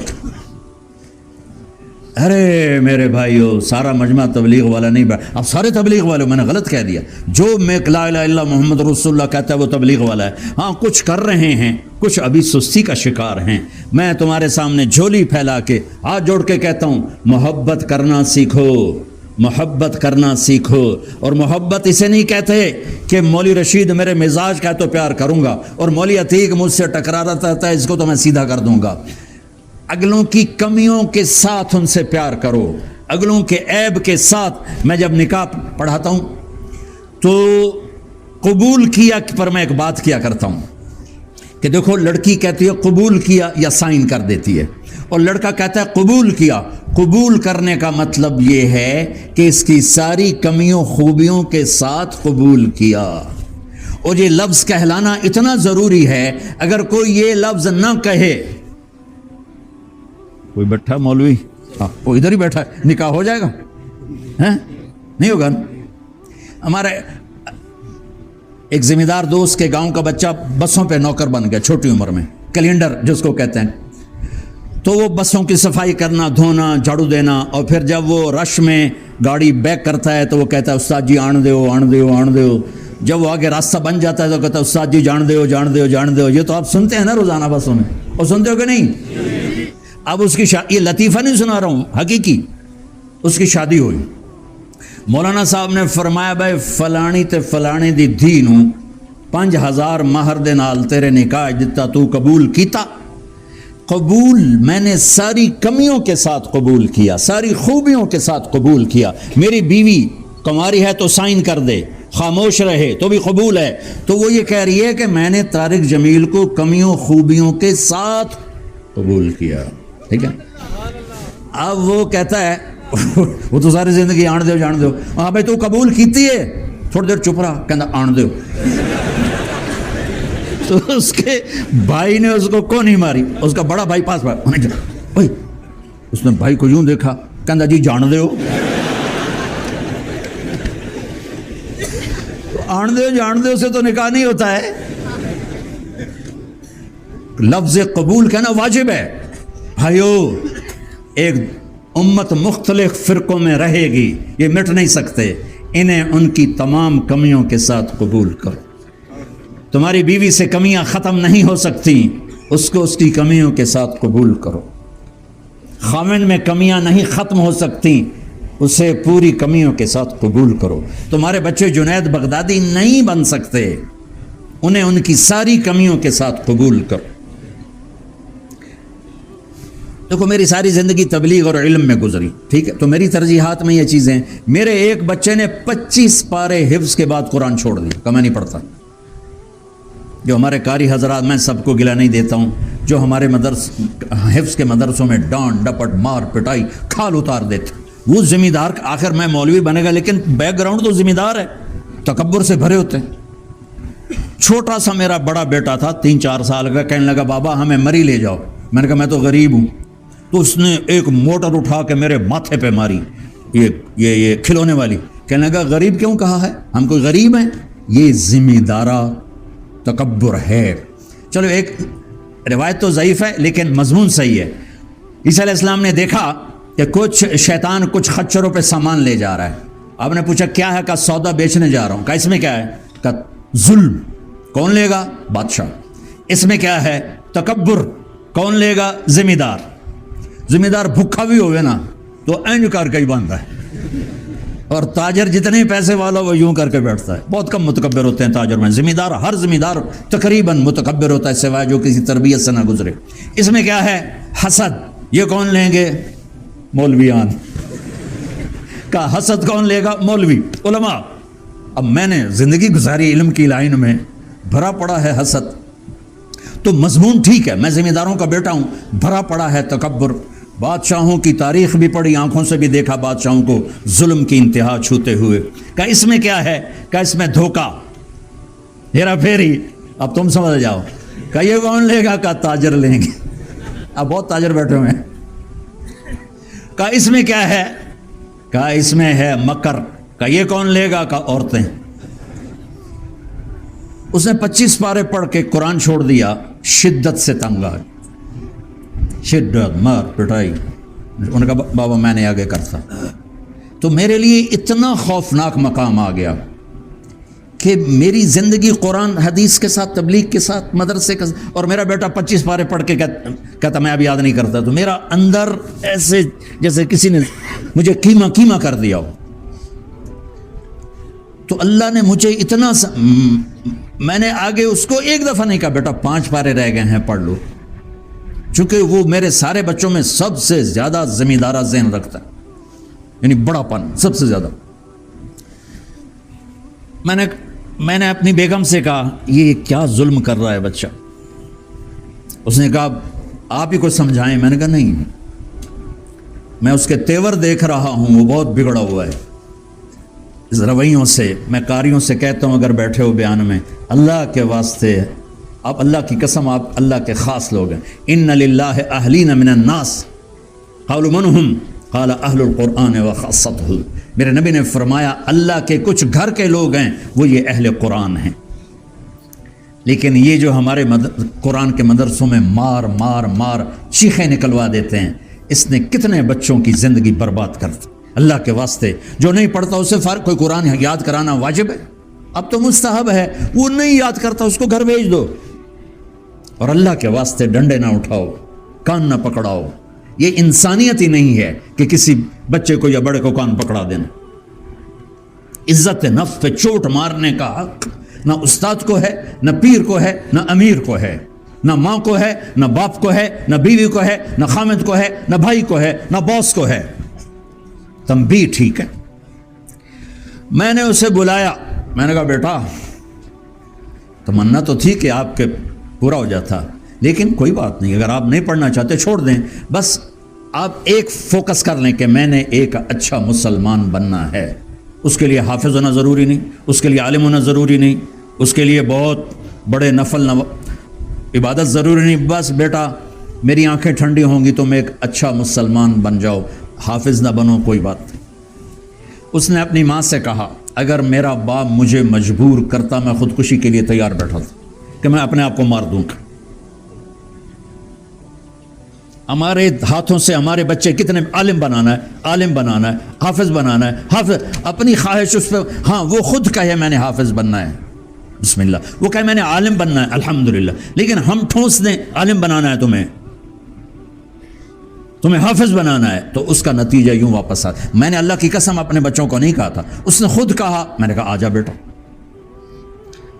ارے میرے بھائیو، سارا مجمع تبلیغ والا نہیں بیٹھا، اب سارے تبلیغ والے، میں نے غلط کہہ دیا، جو میں لا الہ الا اللہ محمد رسول اللہ کہتا ہے وہ تبلیغ والا ہے۔ ہاں کچھ کر رہے ہیں، کچھ ابھی سستی کا شکار ہیں۔ میں تمہارے سامنے جھولی پھیلا کے ہاتھ جوڑ کے کہتا ہوں، محبت کرنا سیکھو، محبت کرنا سیکھو۔ اور محبت اسے نہیں کہتے کہ مولوی رشید میرے مزاج کا ہے تو پیار کروں گا، اور مولوی عتیق مجھ سے ٹکرا رہتا ہے، اس کو تو میں سیدھا کر دوں گا۔ اگلوں کی کمیوں کے ساتھ ان سے پیار کرو، اگلوں کے عیب کے ساتھ میں جب نکاح پڑھاتا ہوں تو قبول کیا پر میں ایک بات کیا کرتا ہوں کہ دیکھو لڑکی کہتی ہے قبول کیا یا سائن کر دیتی ہے، اور لڑکا کہتا ہے قبول کیا۔ قبول کرنے کا مطلب یہ ہے کہ اس کی ساری کمیوں خوبیوں کے ساتھ قبول کیا، اور یہ لفظ کہلانا اتنا ضروری ہے، اگر کوئی یہ لفظ نہ کہے، کوئی بیٹھا مولوی، ہاں وہ ادھر ہی بیٹھا ہے، نکاح ہو جائے گا؟ نہیں ہوگا نا۔ ہمارے ایک ذمہ دار دوست کے گاؤں کا بچہ بسوں پہ نوکر بن گیا چھوٹی عمر میں، کیلنڈر جس کو کہتے ہیں، تو وہ بسوں کی صفائی کرنا، دھونا، جھاڑو دینا، اور پھر جب وہ رش میں گاڑی بیک کرتا ہے تو وہ کہتا ہے استاد جی آن دیو آن دیو آن دیو، جب وہ آگے راستہ بن جاتا ہے تو کہتا ہے استاد جی جان دیو جان دیو جان دیو۔ یہ تو آپ سنتے ہیں نا روزانہ بسوں میں، اور سنتے ہو کہ نہیں؟ اب اس کی یہ لطیفہ نہیں سنا رہا ہوں، حقیقی، اس کی شادی ہوئی، مولانا صاحب نے فرمایا بھائی فلانی تے فلانی دی دھی نو 5000 مہر دے نال تیرے نکاح دتا، تو قبول کیتا؟ قبول میں نے ساری کمیوں کے ساتھ قبول کیا، ساری خوبیوں کے ساتھ قبول کیا۔ میری بیوی کماری ہے تو سائن کر دے، خاموش رہے تو بھی قبول ہے۔ تو وہ یہ کہہ رہی ہے کہ میں نے طارق جمیل کو کمیوں خوبیوں کے ساتھ قبول کیا، ٹھیک ہے۔ اب وہ کہتا ہے وہ تو ساری زندگی آن دیو جان دیو، ہاں بھائی تو قبول کیتی ہے؟ تھوڑی دیر چپ رہا، کہنا آن دیو۔ تو اس کے بھائی نے اس کو کون ہی ماری، اس کا بڑا بھائی پاس بھائی، اس نے بھائی کو یوں دیکھا، کہنا جی جان دیو۔ آن دیو جان دیو سے تو نکاح نہیں ہوتا ہے، لفظ قبول کہنا واجب ہے۔ بھائیو، ایک امت مختلف فرقوں میں رہے گی، یہ مٹ نہیں سکتے، انہیں ان کی تمام کمیوں کے ساتھ قبول کرو۔ تمہاری بیوی سے کمیاں ختم نہیں ہو سکتی، اس کو اس کی کمیوں کے ساتھ قبول کرو۔ خاوند میں کمیاں نہیں ختم ہو سکتی، اسے پوری کمیوں کے ساتھ قبول کرو۔ تمہارے بچے جنید بغدادی نہیں بن سکتے، انہیں ان کی ساری کمیوں کے ساتھ قبول کرو۔ دیکھو میری ساری زندگی تبلیغ اور علم میں گزری، ٹھیک ہے، تو میری ترجیحات میں یہ چیزیں، میرے ایک بچے نے 25 پارے حفظ کے بعد قرآن چھوڑ دی کہ میں نہیں پڑھتا۔ جو ہمارے قاری حضرات، میں سب کو گلہ نہیں دیتا ہوں، جو ہمارے حفظ کے مدرسوں میں ڈانٹ ڈپٹ مار پٹائی کھال اتار دیتے، وہ ذمہ دار، آخر میں مولوی بنے گا لیکن بیک گراؤنڈ تو ذمہ دار ہے، تکبر سے بھرے ہوتے ہیں۔ چھوٹا سا میرا بڑا بیٹا تھا 3-4 سال کا، کہنے لگا بابا ہمیں مری لے جاؤ۔ میں نے کہا میں تو غریب ہوں۔ تو اس نے ایک موٹر اٹھا کے میرے ماتھے پہ ماری، یہ کھلونے والی، کہنے لگا غریب کیوں کہا ہے، ہم کوئی غریب ہیں؟ یہ ذمہ دارہ تکبر ہے۔ چلو ایک روایت تو ضعیف ہے لیکن مضمون صحیح ہے۔ عیسیٰ علیہ السلام نے دیکھا کہ کچھ شیطان کچھ خچروں پہ سامان لے جا رہا ہے۔ آپ نے پوچھا کیا ہے؟ کہا سودا بیچنے جا رہا ہوں۔ کہا اس میں کیا ہے؟ کہا ظلم۔ کون لے گا؟ بادشاہ۔ اس میں کیا ہے؟ تکبر۔ کون لے گا؟ ذمہ دار۔ ذمہ دار بھوکا بھی ہوئے نا تو اینج کر کے ہی بنتا ہے، اور تاجر جتنے پیسے والا وہ یوں کر کے بیٹھتا ہے۔ بہت کم متکبر ہوتے ہیں تاجر میں، ذمہ دار، ہر ذمہ دار تقریباً متکبر ہوتا ہے سوائے جو کسی تربیت سے نہ گزرے۔ اس میں کیا ہے؟ حسد۔ یہ کون لیں گے؟ مولویان۔ کہا حسد کون لے گا؟ مولوی، علماء۔ اب میں نے زندگی گزاری علم کی لائن میں، بھرا پڑا ہے حسد۔ تو مضمون ٹھیک ہے، میں ذمہ داروں کا بیٹا ہوں، بھرا پڑا ہے تکبر۔ بادشاہوں کی تاریخ بھی پڑھی، آنکھوں سے بھی دیکھا بادشاہوں کو ظلم کی انتہا چھوتے ہوئے۔ کہا اس میں کیا ہے؟ کہا اس میں دھوکہ، ہیرا پھیری۔ اب تم سمجھ جاؤ۔ کہا یہ کون لے گا؟ کہا تاجر لیں گے۔ اب بہت تاجر بیٹھے ہوئے ہیں۔ کہا اس میں کیا ہے؟ کہا اس میں ہے مکر۔ کہا یہ کون لے گا؟ کہا عورتیں۔ اس نے 25 پارے پڑھ کے قرآن چھوڑ دیا، شدت سے تنگ آ، شدت، مار پٹائی۔ انہوں نے کہا بابا میں نے آگے کرتا۔ تو میرے لیے اتنا خوفناک مقام آ گیا کہ میری زندگی قرآن حدیث کے ساتھ، تبلیغ کے ساتھ، مدرسے کا، اور میرا بیٹا 25 پارے پڑھ کے کہتا میں اب یاد نہیں کرتا۔ تو میرا اندر ایسے جیسے کسی نے مجھے کیما کر دیا ہو۔ تو اللہ نے مجھے اتنا میں نے آگے اس کو ایک دفعہ نہیں کہا بیٹا 5 پارے رہ گئے ہیں پڑھ لو، چونکہ وہ میرے سارے بچوں میں سب سے زیادہ ذمہ دارہ ذہن رکھتا ہے۔ یعنی بڑا پن سب سے زیادہ. میں نے اپنی بیگم سے کہا یہ کیا ظلم کر رہا ہے بچہ. اس نے کہا آپ ہی کو سمجھائیں. میں نے کہا نہیں، میں اس کے تیور دیکھ رہا ہوں، وہ بہت بگڑا ہوا ہے اس رویوں سے. میں قاریوں سے کہتا ہوں اگر بیٹھے ہو بیان میں، اللہ کے واسطے آپ اللہ کی قسم، آپ اللہ کے خاص لوگ ہیں. ان للہ اہلین من الناس قالوا من هم قال اہل القرآن وخاصتہ. میرے نبی نے فرمایا اللہ کے کچھ گھر کے لوگ ہیں وہ یہ اہل قرآن ہیں. لیکن یہ جو ہمارے قرآن کے مدرسوں میں مار مار مار چیخیں نکلوا دیتے ہیں، اس نے کتنے بچوں کی زندگی برباد کر دی. اللہ کے واسطے جو نہیں پڑھتا اسے فرق، کوئی قرآن یاد کرانا واجب ہے، اب تو مستحب ہے. وہ نہیں یاد کرتا اس کو گھر بھیج دو. اور اللہ کے واسطے ڈنڈے نہ اٹھاؤ، کان نہ پکڑاؤ. یہ انسانیت ہی نہیں ہے کہ کسی بچے کو یا بڑے کو کان پکڑا دینا. عزت نفس پہ چوٹ مارنے کا حق نہ استاد کو ہے، نہ پیر کو ہے، نہ امیر کو ہے، نہ ماں کو ہے، نہ باپ کو ہے، نہ بیوی کو ہے، نہ خامد کو ہے، نہ بھائی کو ہے، نہ باس کو ہے. تم بھی ٹھیک ہے. میں نے اسے بلایا، میں نے کہا بیٹا تمنا تو تھی کہ آپ کے پورا ہو جاتا، لیکن کوئی بات نہیں، اگر آپ نہیں پڑھنا چاہتے چھوڑ دیں. بس آپ ایک فوکس کر لیں کہ میں نے ایک اچھا مسلمان بننا ہے. اس کے لیے حافظ ہونا ضروری نہیں، اس کے لیے عالم ہونا ضروری نہیں، اس کے لیے بہت بڑے نفل عبادت ضروری نہیں. بس بیٹا میری آنکھیں ٹھنڈی ہوں گی تم ایک اچھا مسلمان بن جاؤ، حافظ نہ بنو کوئی بات نہیں. اس نے اپنی ماں سے کہا اگر میرا باپ مجھے مجبور کرتا میں خودکشی کے لیے تیار بیٹھا تھا کہ میں اپنے آپ کو مار دوں گا. ہمارے ہاتھوں سے ہمارے بچے کتنے عالم بنانا ہے، عالم بنانا ہے، حافظ بنانا ہے، حافظ اپنی خواہش اس پہ. ہاں وہ خود کہے میں نے حافظ بننا ہے، بسم اللہ. وہ کہے میں نے عالم بننا ہے، الحمدللہ. لیکن ہم ٹھونس دیں عالم بنانا ہے تمہیں حافظ بنانا ہے، تو اس کا نتیجہ یوں واپس آتا. میں نے اللہ کی قسم اپنے بچوں کو نہیں کہا تھا، اس نے خود کہا. میں نے کہا آجا بیٹا.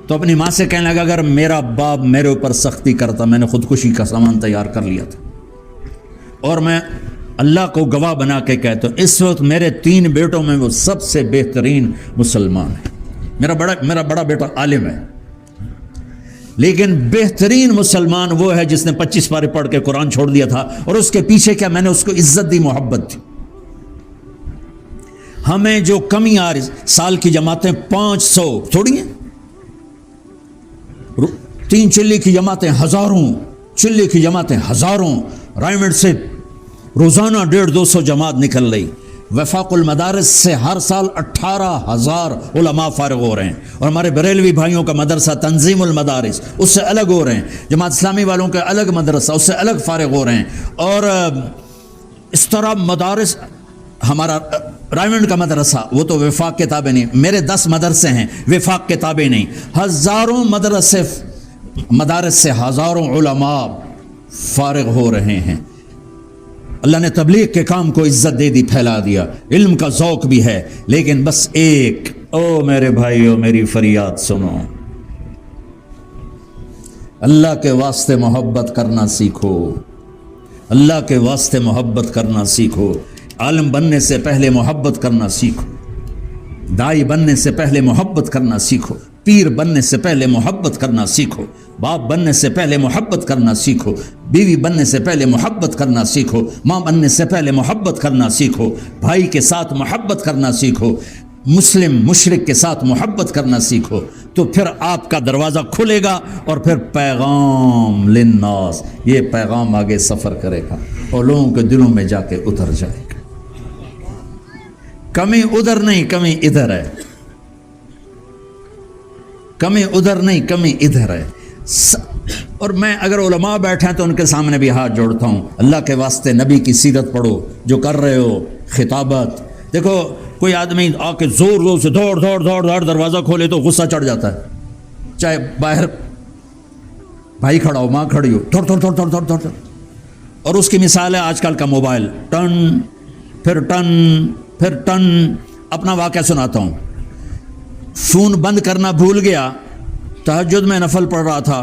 تو اپنی ماں سے کہنے لگا اگر میرا باپ میرے اوپر سختی کرتا میں نے خودکشی کا سامان تیار کر لیا تھا. اور میں اللہ کو گواہ بنا کے کہتا ہوں اس وقت میرے 3 بیٹوں میں وہ سب سے بہترین مسلمان ہے. میرا بڑا بیٹا عالم ہے، لیکن بہترین مسلمان وہ ہے جس نے 25 پارے پڑھ کے قرآن چھوڑ دیا تھا. اور اس کے پیچھے کیا میں نے اس کو عزت دی، محبت دی. ہمیں جو کمی آ رہی، سال کی جماعتیں 500 تھوڑی ہیں، 3 چلی کی جماعتیں ہزاروں، چلی کی جماعتیں ہزاروں. رائمنڈ سے روزانہ 150-200 جماعت نکل رہی. وفاق المدارس سے ہر سال 18,000 علماء فارغ ہو رہے ہیں. اور ہمارے بریلوی بھائیوں کا مدرسہ تنظیم المدارس اس سے الگ ہو رہے ہیں. جماعت اسلامی والوں کا الگ مدرسہ اس سے الگ فارغ ہو رہے ہیں. اور اس طرح مدارس، ہمارا رائمنڈ کا مدرسہ وہ تو وفاق کتابیں نہیں، میرے 10 مدرسے ہیں وفاق کتابیں نہیں. ہزاروں مدارس سے ہزاروں علماء فارغ ہو رہے ہیں. اللہ نے تبلیغ کے کام کو عزت دے دی، پھیلا دیا. علم کا ذوق بھی ہے، لیکن بس ایک میرے بھائیو میری فریاد سنو، اللہ کے واسطے محبت کرنا سیکھو. اللہ کے واسطے محبت کرنا سیکھو. عالم بننے سے پہلے محبت کرنا سیکھو. دائی بننے سے پہلے محبت کرنا سیکھو. پیر بننے سے پہلے محبت کرنا سیکھو. باپ بننے سے پہلے محبت کرنا سیکھو. بیوی بننے سے پہلے محبت کرنا سیکھو. ماں بننے سے پہلے محبت کرنا سیکھو. بھائی کے ساتھ محبت کرنا سیکھو. مسلم مشرک کے ساتھ محبت کرنا سیکھو. تو پھر آپ کا دروازہ کھلے گا اور پھر پیغام للناس، یہ پیغام آگے سفر کرے گا اور لوگوں کے دلوں میں جا کے اتر جائے گا. کمی ادھر نہیں، کمی ادھر ہے. کمی ادھر نہیں، کمی ادھر ہے. اور میں اگر علماء بیٹھے ہیں تو ان کے سامنے بھی ہاتھ جوڑتا ہوں، اللہ کے واسطے نبی کی سیرت پڑھو. جو کر رہے ہو خطابت، دیکھو کوئی آدمی آ کے زور سے دوڑ دروازہ کھولے تو غصہ چڑھ جاتا ہے. چاہے باہر بھائی کھڑا ہو، ماں کھڑی ہو، دوڑ. اور اس کی مثال ہے آج کل کا موبائل، ٹن پھر ٹن. اپنا واقعہ سناتا ہوں. فون بند کرنا بھول گیا، تہجد میں نفل پڑھ رہا تھا،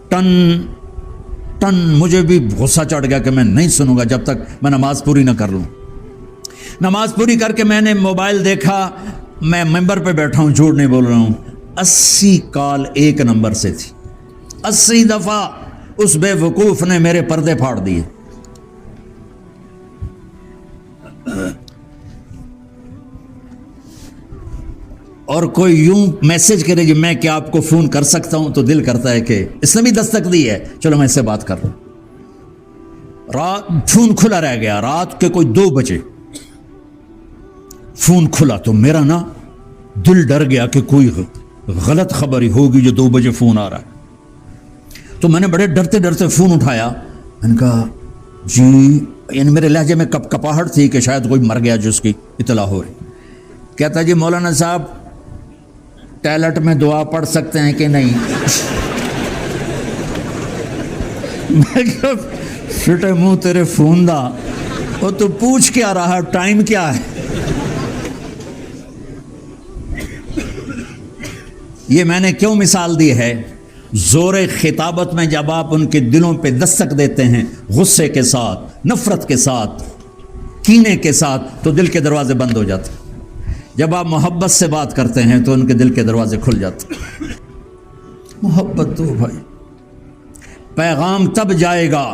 ٹن. مجھے بھی غصہ چڑھ گیا کہ میں نہیں سنوں گا جب تک میں نماز پوری نہ کر لوں. نماز پوری کر کے میں نے موبائل دیکھا، میں ممبر پہ بیٹھا ہوں، جھوٹ نہیں بول رہا ہوں، 80 کال ایک نمبر سے تھی، 80 دفعہ اس بے وقوف نے میرے پردے پھاڑ دیے۔ اور کوئی یوں میسج کرے کہ میں کیا آپ کو فون کر سکتا ہوں، تو دل کرتا ہے کہ اس نے بھی دستک دی ہے، چلو میں اس سے بات کر رہا ہوں۔ رات فون کھلا رہ گیا، رات کے کوئی 2 بجے فون کھلا تو میرا نا دل ڈر گیا کہ کوئی غلط خبر ہی ہوگی جو 2 بجے فون آ رہا ہے۔ تو میں نے بڑے ڈرتے ڈرتے فون اٹھایا، میں نے کہا جی، یعنی میرے لہجے میں کپاہٹ تھی کہ شاید کوئی مر گیا جس کی اطلاع ہو رہی۔ کہتا جی مولانا صاحب ٹوائلٹ میں دعا پڑھ سکتے ہیں کہ نہیں؟ میں کہا فٹے منہ تیرے فون دا، اور تو پوچھ کیا رہا، ٹائم کیا ہے؟ یہ میں نے کیوں مثال دی ہے؟ زور خطابت میں جب آپ ان کے دلوں پہ دستک دیتے ہیں، غصے کے ساتھ، نفرت کے ساتھ، کینے کے ساتھ، تو دل کے دروازے بند ہو جاتے ہیں۔ جب آپ محبت سے بات کرتے ہیں تو ان کے دل کے دروازے کھل جاتے ہیں۔ محبت دو بھائی، پیغام تب جائے گا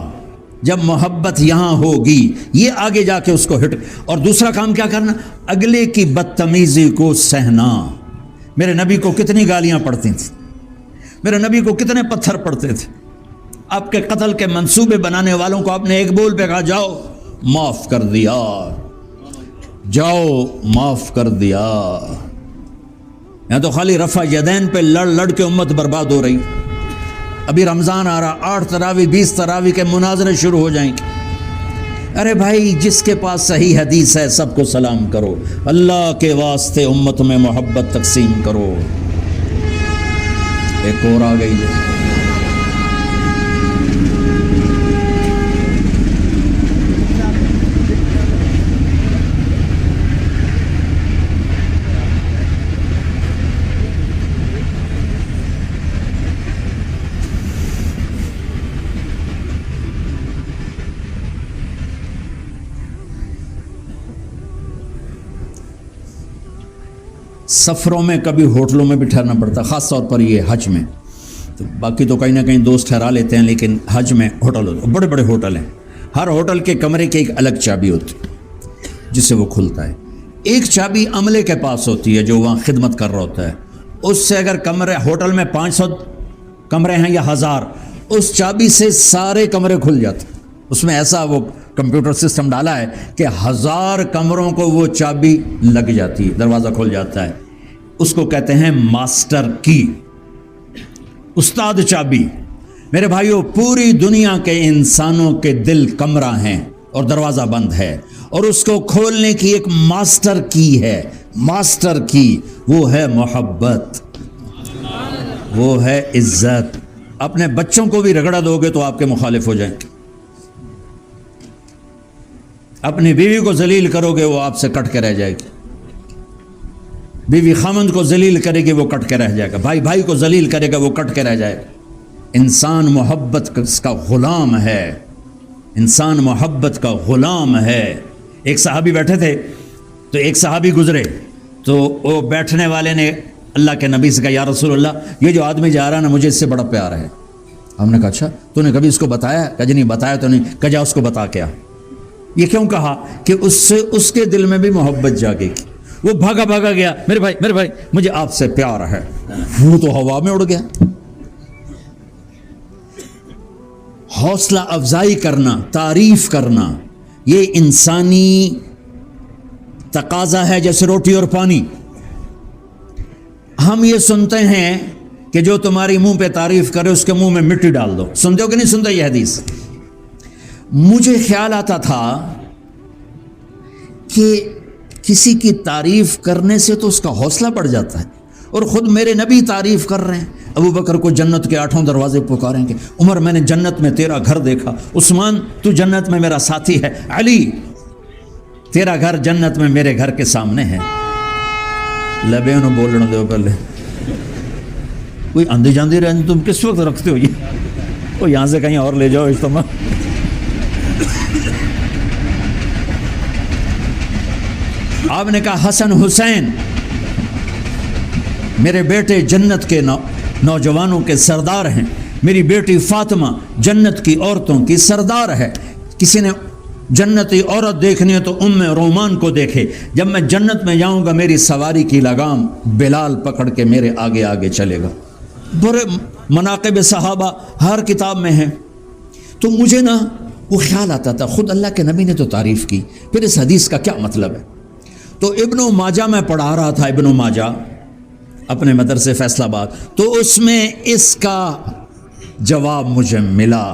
جب محبت یہاں ہوگی، یہ آگے جا کے اس کو ہٹ۔ اور دوسرا کام کیا کرنا؟ اگلے کی بدتمیزی کو سہنا۔ میرے نبی کو کتنی گالیاں پڑتی تھیں، میرے نبی کو کتنے پتھر پڑتے تھے۔ آپ کے قتل کے منصوبے بنانے والوں کو آپ نے ایک بول پہ کہا جاؤ معاف کر دیا، جاؤ معاف کر دیا۔ یہاں تو خالی رفع یدین پہ لڑ لڑ کے امت برباد ہو رہی۔ ابھی رمضان آ رہا، 8 تراویح 20 تراویح کے مناظرے شروع ہو جائیں گے۔ ارے بھائی، جس کے پاس صحیح حدیث ہے سب کو سلام کرو، اللہ کے واسطے امت میں محبت تقسیم کرو۔ ایک اور آ گئی ہے، سفروں میں کبھی ہوٹلوں میں بھی ٹھہرنا پڑتا، خاص طور پر یہ حج میں، تو باقی تو کہیں نہ کہیں دوست ٹھہرا لیتے ہیں، لیکن حج میں ہوٹل ہوتے ہیں، بڑے بڑے ہوٹل ہیں، ہر ہوٹل کے کمرے کی ایک الگ چابی ہوتی ہے جس سے وہ کھلتا ہے۔ ایک چابی عملے کے پاس ہوتی ہے جو وہاں خدمت کر رہا ہوتا ہے، اس سے اگر کمرے ہوٹل میں 500 کمرے ہیں یا 1000، اس چابی سے سارے کمرے کھل جاتے ہیں۔ اس میں ایسا وہ کمپیوٹر سسٹم ڈالا ہے کہ 1000 کمروں کو وہ چابی لگ جاتی ہے، دروازہ کھل جاتا ہے۔ اس کو کہتے ہیں ماسٹر کی، استاد چابی۔ میرے بھائیو، پوری دنیا کے انسانوں کے دل کمرہ ہیں اور دروازہ بند ہے، اور اس کو کھولنے کی ایک ماسٹر کی ہے، ماسٹر کی، وہ ہے محبت، وہ ہے عزت۔ اپنے بچوں کو بھی رگڑا دو گے تو آپ کے مخالف ہو جائیں گے، اپنی بیوی کو ذلیل کرو گے وہ آپ سے کٹ کے رہ جائے گی، بیوی خامند کو ذلیل کرے گی وہ کٹ کے رہ جائے گا، بھائی بھائی کو ذلیل کرے گا وہ کٹ کے رہ جائے گا۔ انسان محبت کا غلام ہے، انسان محبت کا غلام ہے۔ ایک صحابی بیٹھے تھے تو ایک صحابی گزرے تو وہ بیٹھنے والے نے اللہ کے نبی سے کہا یا رسول اللہ، یہ جو آدمی جا رہا ہے نا مجھے اس سے بڑا پیار ہے۔ ہم نے کہا اچھا، تو نے کبھی اس کو بتایا؟ کہا جی نہیں بتایا تو نہیں۔ کہا جا اس کو بتا کیا۔ یہ کیوں کہا؟ کہ اس سے اس کے دل میں بھی محبت جاگے گی۔ وہ بھاگا بھاگا گیا، میرے بھائی مجھے آپ سے پیار ہے، وہ تو ہوا میں اڑ گیا۔ حوصلہ افزائی کرنا، تعریف کرنا، یہ انسانی تقاضا ہے، جیسے روٹی اور پانی۔ ہم یہ سنتے ہیں کہ جو تمہاری منہ پہ تعریف کرے اس کے منہ میں مٹی ڈال دو، سنتے ہو کہ نہیں سنتے یہ حدیث؟ مجھے خیال آتا تھا کہ کسی کی تعریف کرنے سے تو اس کا حوصلہ بڑھ جاتا ہے، اور خود میرے نبی تعریف کر رہے ہیں۔ ابو بکر کو جنت کے 8 دروازے پکاریں گے، عمر میں نے جنت میں تیرا گھر دیکھا، عثمان تو جنت میں میرا ساتھی ہے، علی تیرا گھر جنت میں میرے گھر کے سامنے ہے۔ لبے انہوں بولنے دو پہلے، کوئی آندھی جاندھی رہنے تم کس وقت رکھتے ہو یہ؟ وہ یہاں سے کہیں اور لے جاؤ اجتماع۔ آپ نے کہا حسن حسین میرے بیٹے جنت کے نوجوانوں کے سردار ہیں، میری بیٹی فاطمہ جنت کی عورتوں کی سردار ہے، کسی نے جنتی عورت دیکھنی ہے تو ام رومان کو دیکھے، جب میں جنت میں جاؤں گا میری سواری کی لگام بلال پکڑ کے میرے آگے آگے چلے گا۔ بڑے مناقب صحابہ ہر کتاب میں ہیں۔ تو مجھے نا وہ خیال آتا تھا، خود اللہ کے نبی نے تو تعریف کی، پھر اس حدیث کا کیا مطلب ہے؟ تو ابن ماجہ میں پڑھا رہا تھا، ابن ماجہ اپنے مدرسے فیصل آباد، تو اس میں اس کا جواب مجھے ملا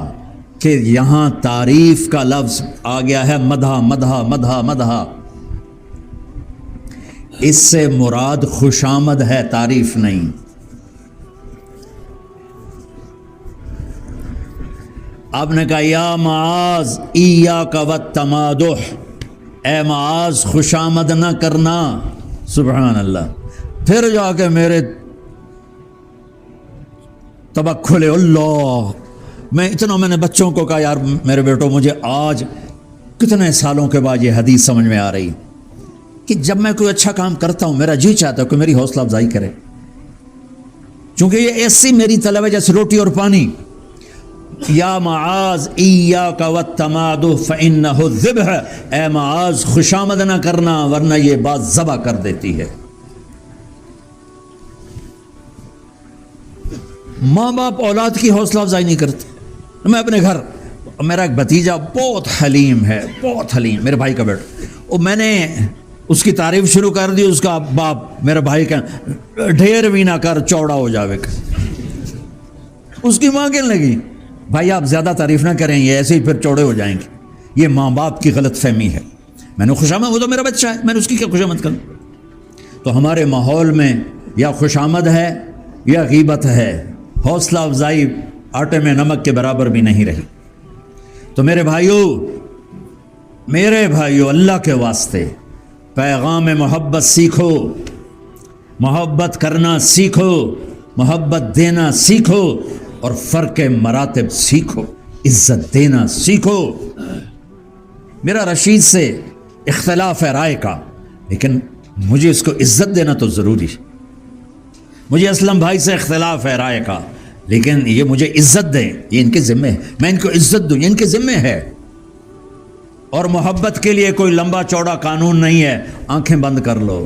کہ یہاں تعریف کا لفظ آ گیا ہے، مدح مدح مدح مدح، اس سے مراد خوشامد ہے، تعریف نہیں۔ آپ نے کہا یا معاذ ایاک والتمادح، اے معاذ خوشامد نہ کرنا، سبحان اللہ۔ پھر جا کے میرے توکل اللہ، میں نے بچوں کو کہا یار میرے بیٹو مجھے آج کتنے سالوں کے بعد یہ حدیث سمجھ میں آ رہی کہ جب میں کوئی اچھا کام کرتا ہوں میرا جی چاہتا ہے کہ میری حوصلہ افزائی کرے، چونکہ یہ ایسی میری طلب ہے جیسے روٹی اور پانی۔ یا معاذ ایاک والتمادح فإنہ الذبح، اے معاذ خوشامد نہ کرنا ورنہ یہ بات ذبح کر دیتی ہے۔ ماں باپ اولاد کی حوصلہ افزائی نہیں کرتے۔ میں اپنے گھر، میرا ایک بھتیجا بہت حلیم ہے، بہت حلیم، میرے بھائی کا بیٹا، اور میں نے اس کی تعریف شروع کر دی، اس کا باپ میرا بھائی کا ڈھیر بھی نہ کر چوڑا ہو جاوے، اس کی ماں کہنے لگی بھائی آپ زیادہ تعریف نہ کریں یہ ایسے ہی پھر چوڑے ہو جائیں گے۔ یہ ماں باپ کی غلط فہمی ہے۔ میں نے خوشامد، وہ تو میرا بچہ ہے، میں نے اس کی کیا خوشامد کروں؟ تو ہمارے ماحول میں یا خوشامد ہے یا غیبت ہے، حوصلہ افزائی آٹے میں نمک کے برابر بھی نہیں رہی۔ تو میرے بھائیو اللہ کے واسطے پیغام محبت سیکھو، محبت کرنا سیکھو، محبت دینا سیکھو، اور فرق مراتب سیکھو، عزت دینا سیکھو۔ میرا رشید سے اختلاف ہے رائے کا، لیکن مجھے اس کو عزت دینا تو ضروری ہے۔ مجھے اسلم بھائی سے اختلاف ہے رائے کا، لیکن یہ مجھے عزت دیں، یہ ان کے ذمے ہے، میں ان کو عزت دوں، یہ ان کے ذمے ہے۔ اور محبت کے لیے کوئی لمبا چوڑا قانون نہیں ہے، آنکھیں بند کر لو،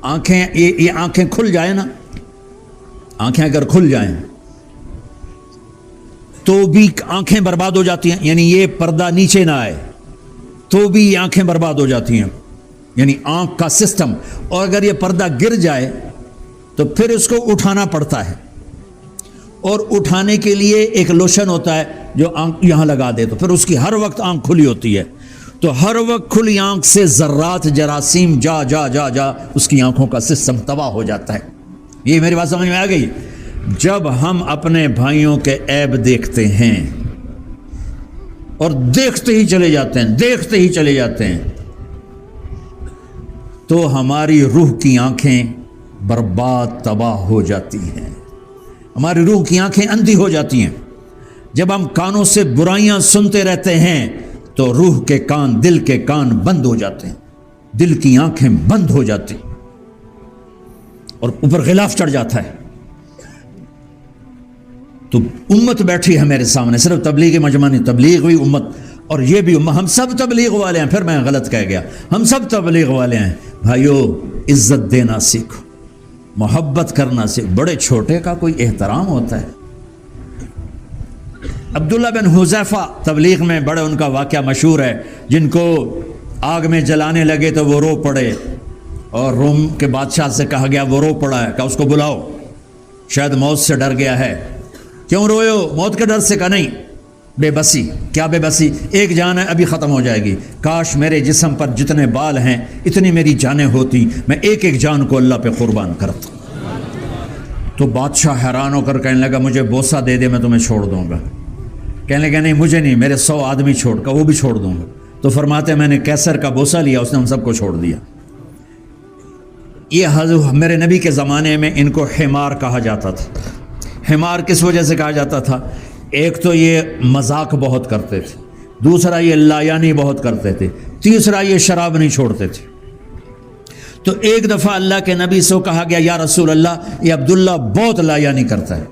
آنکھیں یہ آنکھیں کھل جائیں نا، آنکھیں اگر کھل جائیں تو بھی آنکھیں برباد ہو جاتی ہیں، یعنی یہ پردہ نیچے نہ آئے تو بھی یہ آنکھیں برباد ہو جاتی ہیں، یعنی آنکھ کا سسٹم۔ اور اگر یہ پردہ گر جائے تو پھر اس کو اٹھانا پڑتا ہے، اور اٹھانے کے لیے ایک لوشن ہوتا ہے جو آنکھ یہاں لگا دے، تو پھر اس کی ہر وقت آنکھ کھلی ہوتی ہے، تو ہر وقت کھلی آنکھ سے ذرات جراثیم جا جا جا جا اس کی آنکھوں کا سسٹم تباہ ہو جاتا ہے۔ یہ میری بات سمجھ میں آ گئی؟ جب ہم اپنے بھائیوں کے عیب دیکھتے ہیں اور دیکھتے ہی چلے جاتے ہیں تو ہماری روح کی آنکھیں برباد تباہ ہو جاتی ہیں، ہماری روح کی آنکھیں اندھی ہو جاتی ہیں۔ جب ہم کانوں سے برائیاں سنتے رہتے ہیں تو روح کے کان، دل کے کان بند ہو جاتے ہیں، دل کی آنکھیں بند ہو جاتی اور اوپر غلاف چڑھ جاتا ہے۔ تو امت بیٹھی ہے میرے سامنے، صرف تبلیغی مجمع نہیں، تبلیغ بھی امت، اور یہ بھی امت، ہم سب تبلیغ والے ہیں۔ پھر میں غلط کہہ گیا، ہم سب تبلیغ والے ہیں۔ بھائیو عزت دینا سیکھو، محبت کرنا سیکھو، بڑے چھوٹے کا کوئی احترام ہوتا ہے۔ عبداللہ بن حذیفہ تبلیغ میں بڑے ان کا واقعہ مشہور ہے، جن کو آگ میں جلانے لگے تو وہ رو پڑے، اور روم کے بادشاہ سے کہا گیا وہ رو پڑا ہے، کہا اس کو بلاؤ، شاید موت سے ڈر گیا ہے۔ کیوں روئے ہو؟ موت کے ڈر سے؟ کہا نہیں، بے بسی۔ کیا بے بسی؟ ایک جان ہے ابھی ختم ہو جائے گی، کاش میرے جسم پر جتنے بال ہیں اتنی میری جانیں ہوتی، میں ایک ایک جان کو اللہ پہ قربان کرتا۔ تو بادشاہ حیران ہو کر کہنے لگا مجھے بوسہ دے دے میں تمہیں چھوڑ دوں گا۔ کہنے لگا نہیں مجھے نہیں، میرے 100 آدمی چھوڑ کر وہ بھی چھوڑ دوں گا۔ تو فرماتے میں نے کیسر کا بوسہ لیا، اس نے ہم سب کو چھوڑ دیا۔ یہ حضرت میرے نبی کے زمانے میں ان کو حمار کہا جاتا تھا۔ حمار کس وجہ سے کہا جاتا تھا؟ ایک تو یہ مذاق بہت کرتے تھے، دوسرا یہ لایانی بہت کرتے تھے، تیسرا یہ شراب نہیں چھوڑتے تھے۔ تو ایک دفعہ اللہ کے نبی سے کہا گیا یا رسول اللہ یہ عبداللہ بہت لا یعنی کرتا ہے.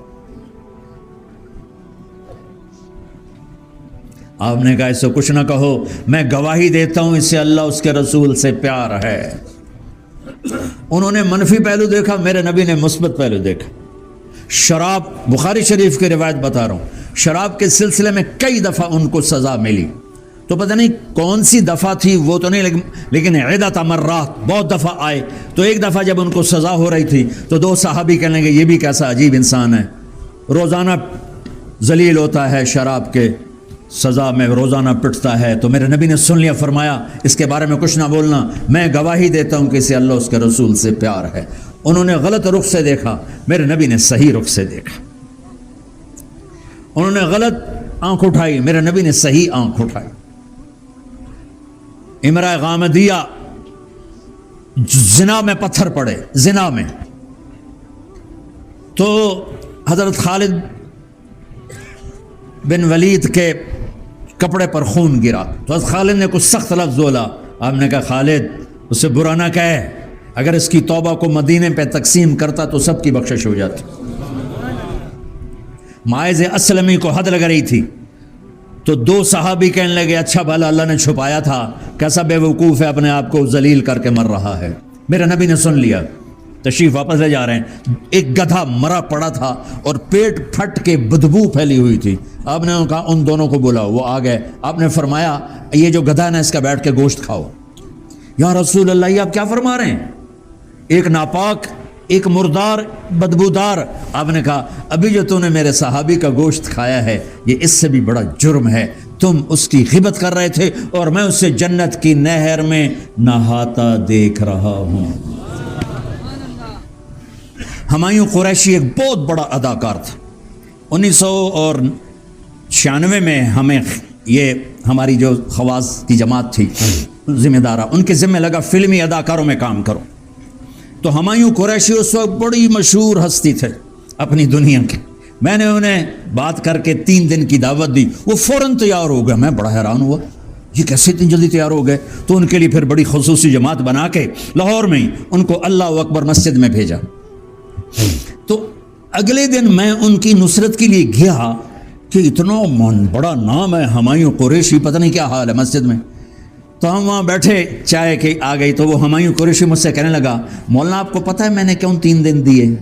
آپ نے کہا اس سے کچھ نہ کہو، میں گواہی دیتا ہوں اس سے اللہ اس کے رسول سے پیار ہے. انہوں نے منفی پہلو دیکھا، میرے نبی نے مثبت پہلو دیکھا. شراب، بخاری شریف کی روایت بتا رہا ہوں، شراب کے سلسلے میں کئی دفعہ ان کو سزا ملی. تو پتہ نہیں کون سی دفعہ تھی وہ تو نہیں، لیکن عدت مرات بہت دفعہ آئے. تو ایک دفعہ جب ان کو سزا ہو رہی تھی تو دو صحابی کہنے لگے یہ بھی کیسا عجیب انسان ہے، روزانہ ذلیل ہوتا ہے، شراب کے سزا میں روزانہ پٹتا ہے. تو میرے نبی نے سن لیا، فرمایا اس کے بارے میں کچھ نہ بولنا، میں گواہی دیتا ہوں کہ اسے اللہ اس کے رسول سے پیار ہے. انہوں نے غلط رخ سے دیکھا، میرے نبی نے صحیح رخ سے دیکھا. انہوں نے غلط آنکھ اٹھائی، میرے نبی نے صحیح آنکھ اٹھائی. امرأہ غامدیہ زنا میں پتھر پڑے، زنا میں، تو حضرت خالد بن ولید کے کپڑے پر خون گرا. تو حضرت خالد نے کچھ سخت لفظ بولا. آپ نے کہا خالد اس سے برا نہ کہے، اگر اس کی توبہ کو مدینے پہ تقسیم کرتا تو سب کی بخشش ہو جاتی. ماعز اسلمی کو حد لگ رہی تھی تو دو صحابی کہنے لگے اچھا بھلا اللہ نے چھپایا تھا، کیسا بے وقوف ہے، اپنے آپ کو ذلیل کر کے مر رہا ہے. میرے نبی نے سن لیا، تشریف واپس لے جا رہے ہیں. ایک گدھا مرا پڑا تھا اور پیٹ پھٹ کے بدبو پھیلی ہوئی تھی. آپ نے کہا ان دونوں کو بلاؤ، وہ آ گئے. آپ نے فرمایا یہ جو گدھا ہے نا اس کا بیٹھ کے گوشت کھاؤ. یا رسول اللہ یہ آپ کیا فرما رہے ہیں، ایک ناپاک، ایک مردار، بدبودار. آپ نے کہا ابھی جو تم نے میرے صحابی کا گوشت کھایا ہے یہ اس سے بھی بڑا جرم ہے. تم اس کی غیبت کر رہے تھے اور میں اسے جنت کی نہر میں نہاتا دیکھ رہا ہوں. ہمایوں قریشی ایک بہت بڑا اداکار تھا. 1996 میں ہمیں یہ ہماری جو خواص کی جماعت تھی ذمہ دارہ، ان کے ذمہ لگا فلمی اداکاروں میں کام کرو. تو ہمایوں قریشی اس وقت بڑی مشہور ہستی تھے اپنی دنیا کے. میں نے انہیں بات کر کے 3 دن کی دعوت دی، وہ فوراً تیار ہو گئے. میں بڑا حیران ہوا یہ کیسے اتنی جلدی تیار ہو گئے. تو ان کے لیے پھر بڑی خصوصی جماعت بنا کے لاہور میں ہی ان کو اللہ اکبر مسجد میں بھیجا. تو اگلے دن میں ان کی نصرت کے لیے گیا کہ اتنا بڑا نام ہے ہمایوں قریشی، پتہ نہیں کیا حال ہے مسجد میں. تو ہم وہاں بیٹھے، چائے کے آ گئی تو وہ ہمایوں قریشی مجھ سے کہنے لگا مولانا آپ کو پتہ ہے میں نے کیوں 3 دن دیے؟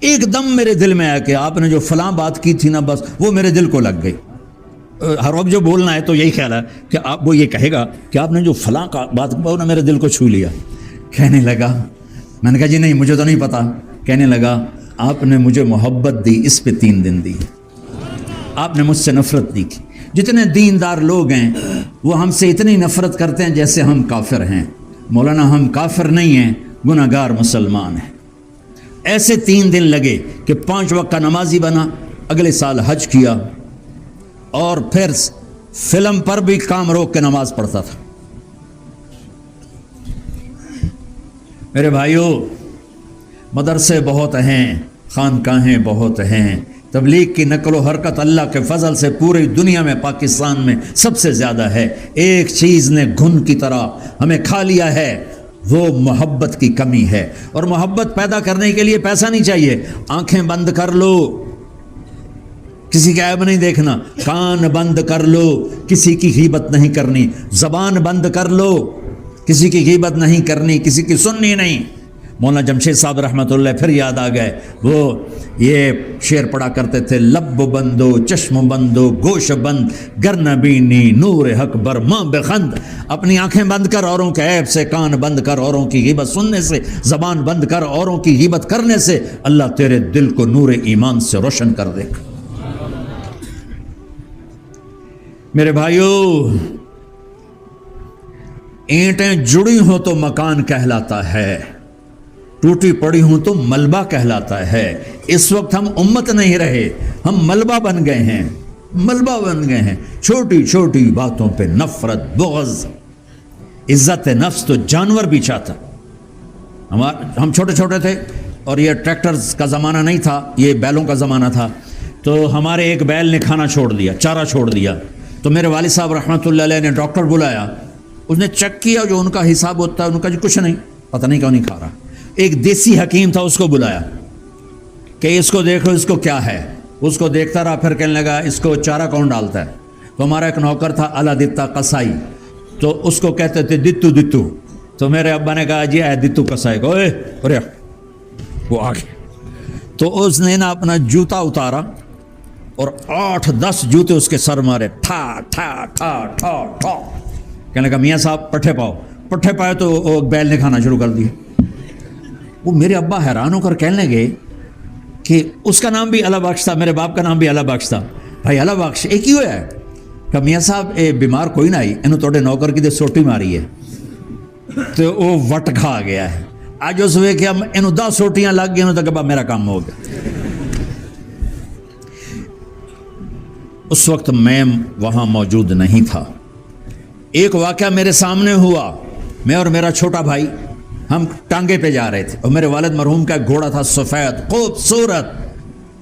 ایک دم میرے دل میں آیا کہ آپ نے جو فلاں بات کی تھی نا بس وہ میرے دل کو لگ گئی. ہر وقت جو بولنا ہے تو یہی خیال ہے کہ آپ وہ یہ کہے گا کہ آپ نے جو فلاں کا بات وہ نے میرے دل کو چھو لیا. کہنے لگا، میں نے کہا جی نہیں مجھے تو نہیں پتا. کہنے لگا آپ نے مجھے محبت دی اس پہ 3 دن دی، آپ نے مجھ سے نفرت دی. جتنے دیندار لوگ ہیں وہ ہم سے اتنی نفرت کرتے ہیں جیسے ہم کافر ہیں. مولانا ہم کافر نہیں ہیں، گناہ گار مسلمان ہیں. ایسے 3 دن لگے کہ 5 وقت کا نمازی بنا. اگلے سال حج کیا اور پھر فلم پر بھی کام روک کے نماز پڑھتا تھا. میرے بھائیوں مدرسے بہت ہیں، خانقاہیں بہت ہیں، تبلیغ کی نقل و حرکت اللہ کے فضل سے پوری دنیا میں پاکستان میں سب سے زیادہ ہے. ایک چیز نے گھن کی طرح ہمیں کھا لیا ہے، وہ محبت کی کمی ہے. اور محبت پیدا کرنے کے لیے پیسہ نہیں چاہیے. آنکھیں بند کر لو، کسی کا عیب نہیں دیکھنا. کان بند کر لو، کسی کی غیبت نہیں کرنی. زبان بند کر لو، کسی کی غیبت نہیں کرنی، کسی کی سننی نہیں. مولانا جمشید صاحب رحمۃ اللہ پھر یاد آ گئے، وہ یہ شعر پڑھا کرتے تھے، لب بندو چشم بندو گوش بند گر نبینی نور حق بر ماں بخند. اپنی آنکھیں بند کر اوروں کے عیب سے، کان بند کر اوروں کی غیبت سننے سے، زبان بند کر اوروں کی غیبت کرنے سے، اللہ تیرے دل کو نور ایمان سے روشن کر دے گا. میرے بھائیو اینٹیں جڑی ہوں تو مکان کہلاتا ہے، ٹوٹی پڑی ہوں تو ملبہ کہلاتا ہے. اس وقت ہم امت نہیں رہے، ہم ملبہ بن گئے ہیں، ملبہ بن گئے ہیں. چھوٹی چھوٹی باتوں پہ نفرت، بغض. عزت نفس تو جانور بھی چاہتا. ہم چھوٹے چھوٹے تھے اور یہ ٹریکٹرز کا زمانہ نہیں تھا، یہ بیلوں کا زمانہ تھا. تو ہمارے ایک بیل نے کھانا چھوڑ دیا، چارہ چھوڑ دیا. تو میرے والد صاحب رحمۃ اللہ علیہ نے ڈاکٹر بلایا. اس نے چیک کیا جو ان کا حساب ہوتا ہے، ان کا جو کچھ نہیں. پتہ نہیں کیوں نہیں کھا رہا. ایک دیسی حکیم تھا, اس کو بلایا کہ اس کو دیکھو اس کو کیا ہے. اس کو دیکھتا رہا, پھر کہنے لگا اس کو چارہ کون ڈالتا ہے. تو ہمارا ایک نوکر تھا الا دتا قصائی, تو اس کو کہتے تھے دتو دتو. تو میرے ابا نے کہا جی اے دتو قصائی کو, ارے وہ آ گیا. تو اس نے نا اپنا جوتا اتارا اور 8-10 جوتے اس کے سر مارے, ٹھا ٹھا ٹھا ٹھا ٹھا. کہنے لگا میاں صاحب پٹھے پاؤ. پٹھے پائے تو وہ بیل نے کھانا شروع کر دیا. وہ میرے ابا حیران ہو کر کہنے لگے کہ اس کا نام بھی اللہ بخش تھا, میرے باپ کا نام بھی اللہ بخش تھا. بھائی اللہ بخش ایک ہی ہوا ہے. کہ میاں صاحب اے بیمار کوئی نہ آئی, انہوں توڑے نوکر کی دے سوٹی ماری ہے تو وہ وٹ کھا گیا ہے. آج اس وے کہ ہم انہوں 10 سوٹیاں لگ گئی, انہوں تک ابا میرا کام ہو گیا. اس وقت میں وہاں موجود نہیں تھا. ایک واقعہ میرے سامنے ہوا. میں اور میرا چھوٹا بھائی ہم ٹانگے پہ جا رہے تھے, اور میرے والد مرحوم کا ایک گھوڑا تھا سفید خوبصورت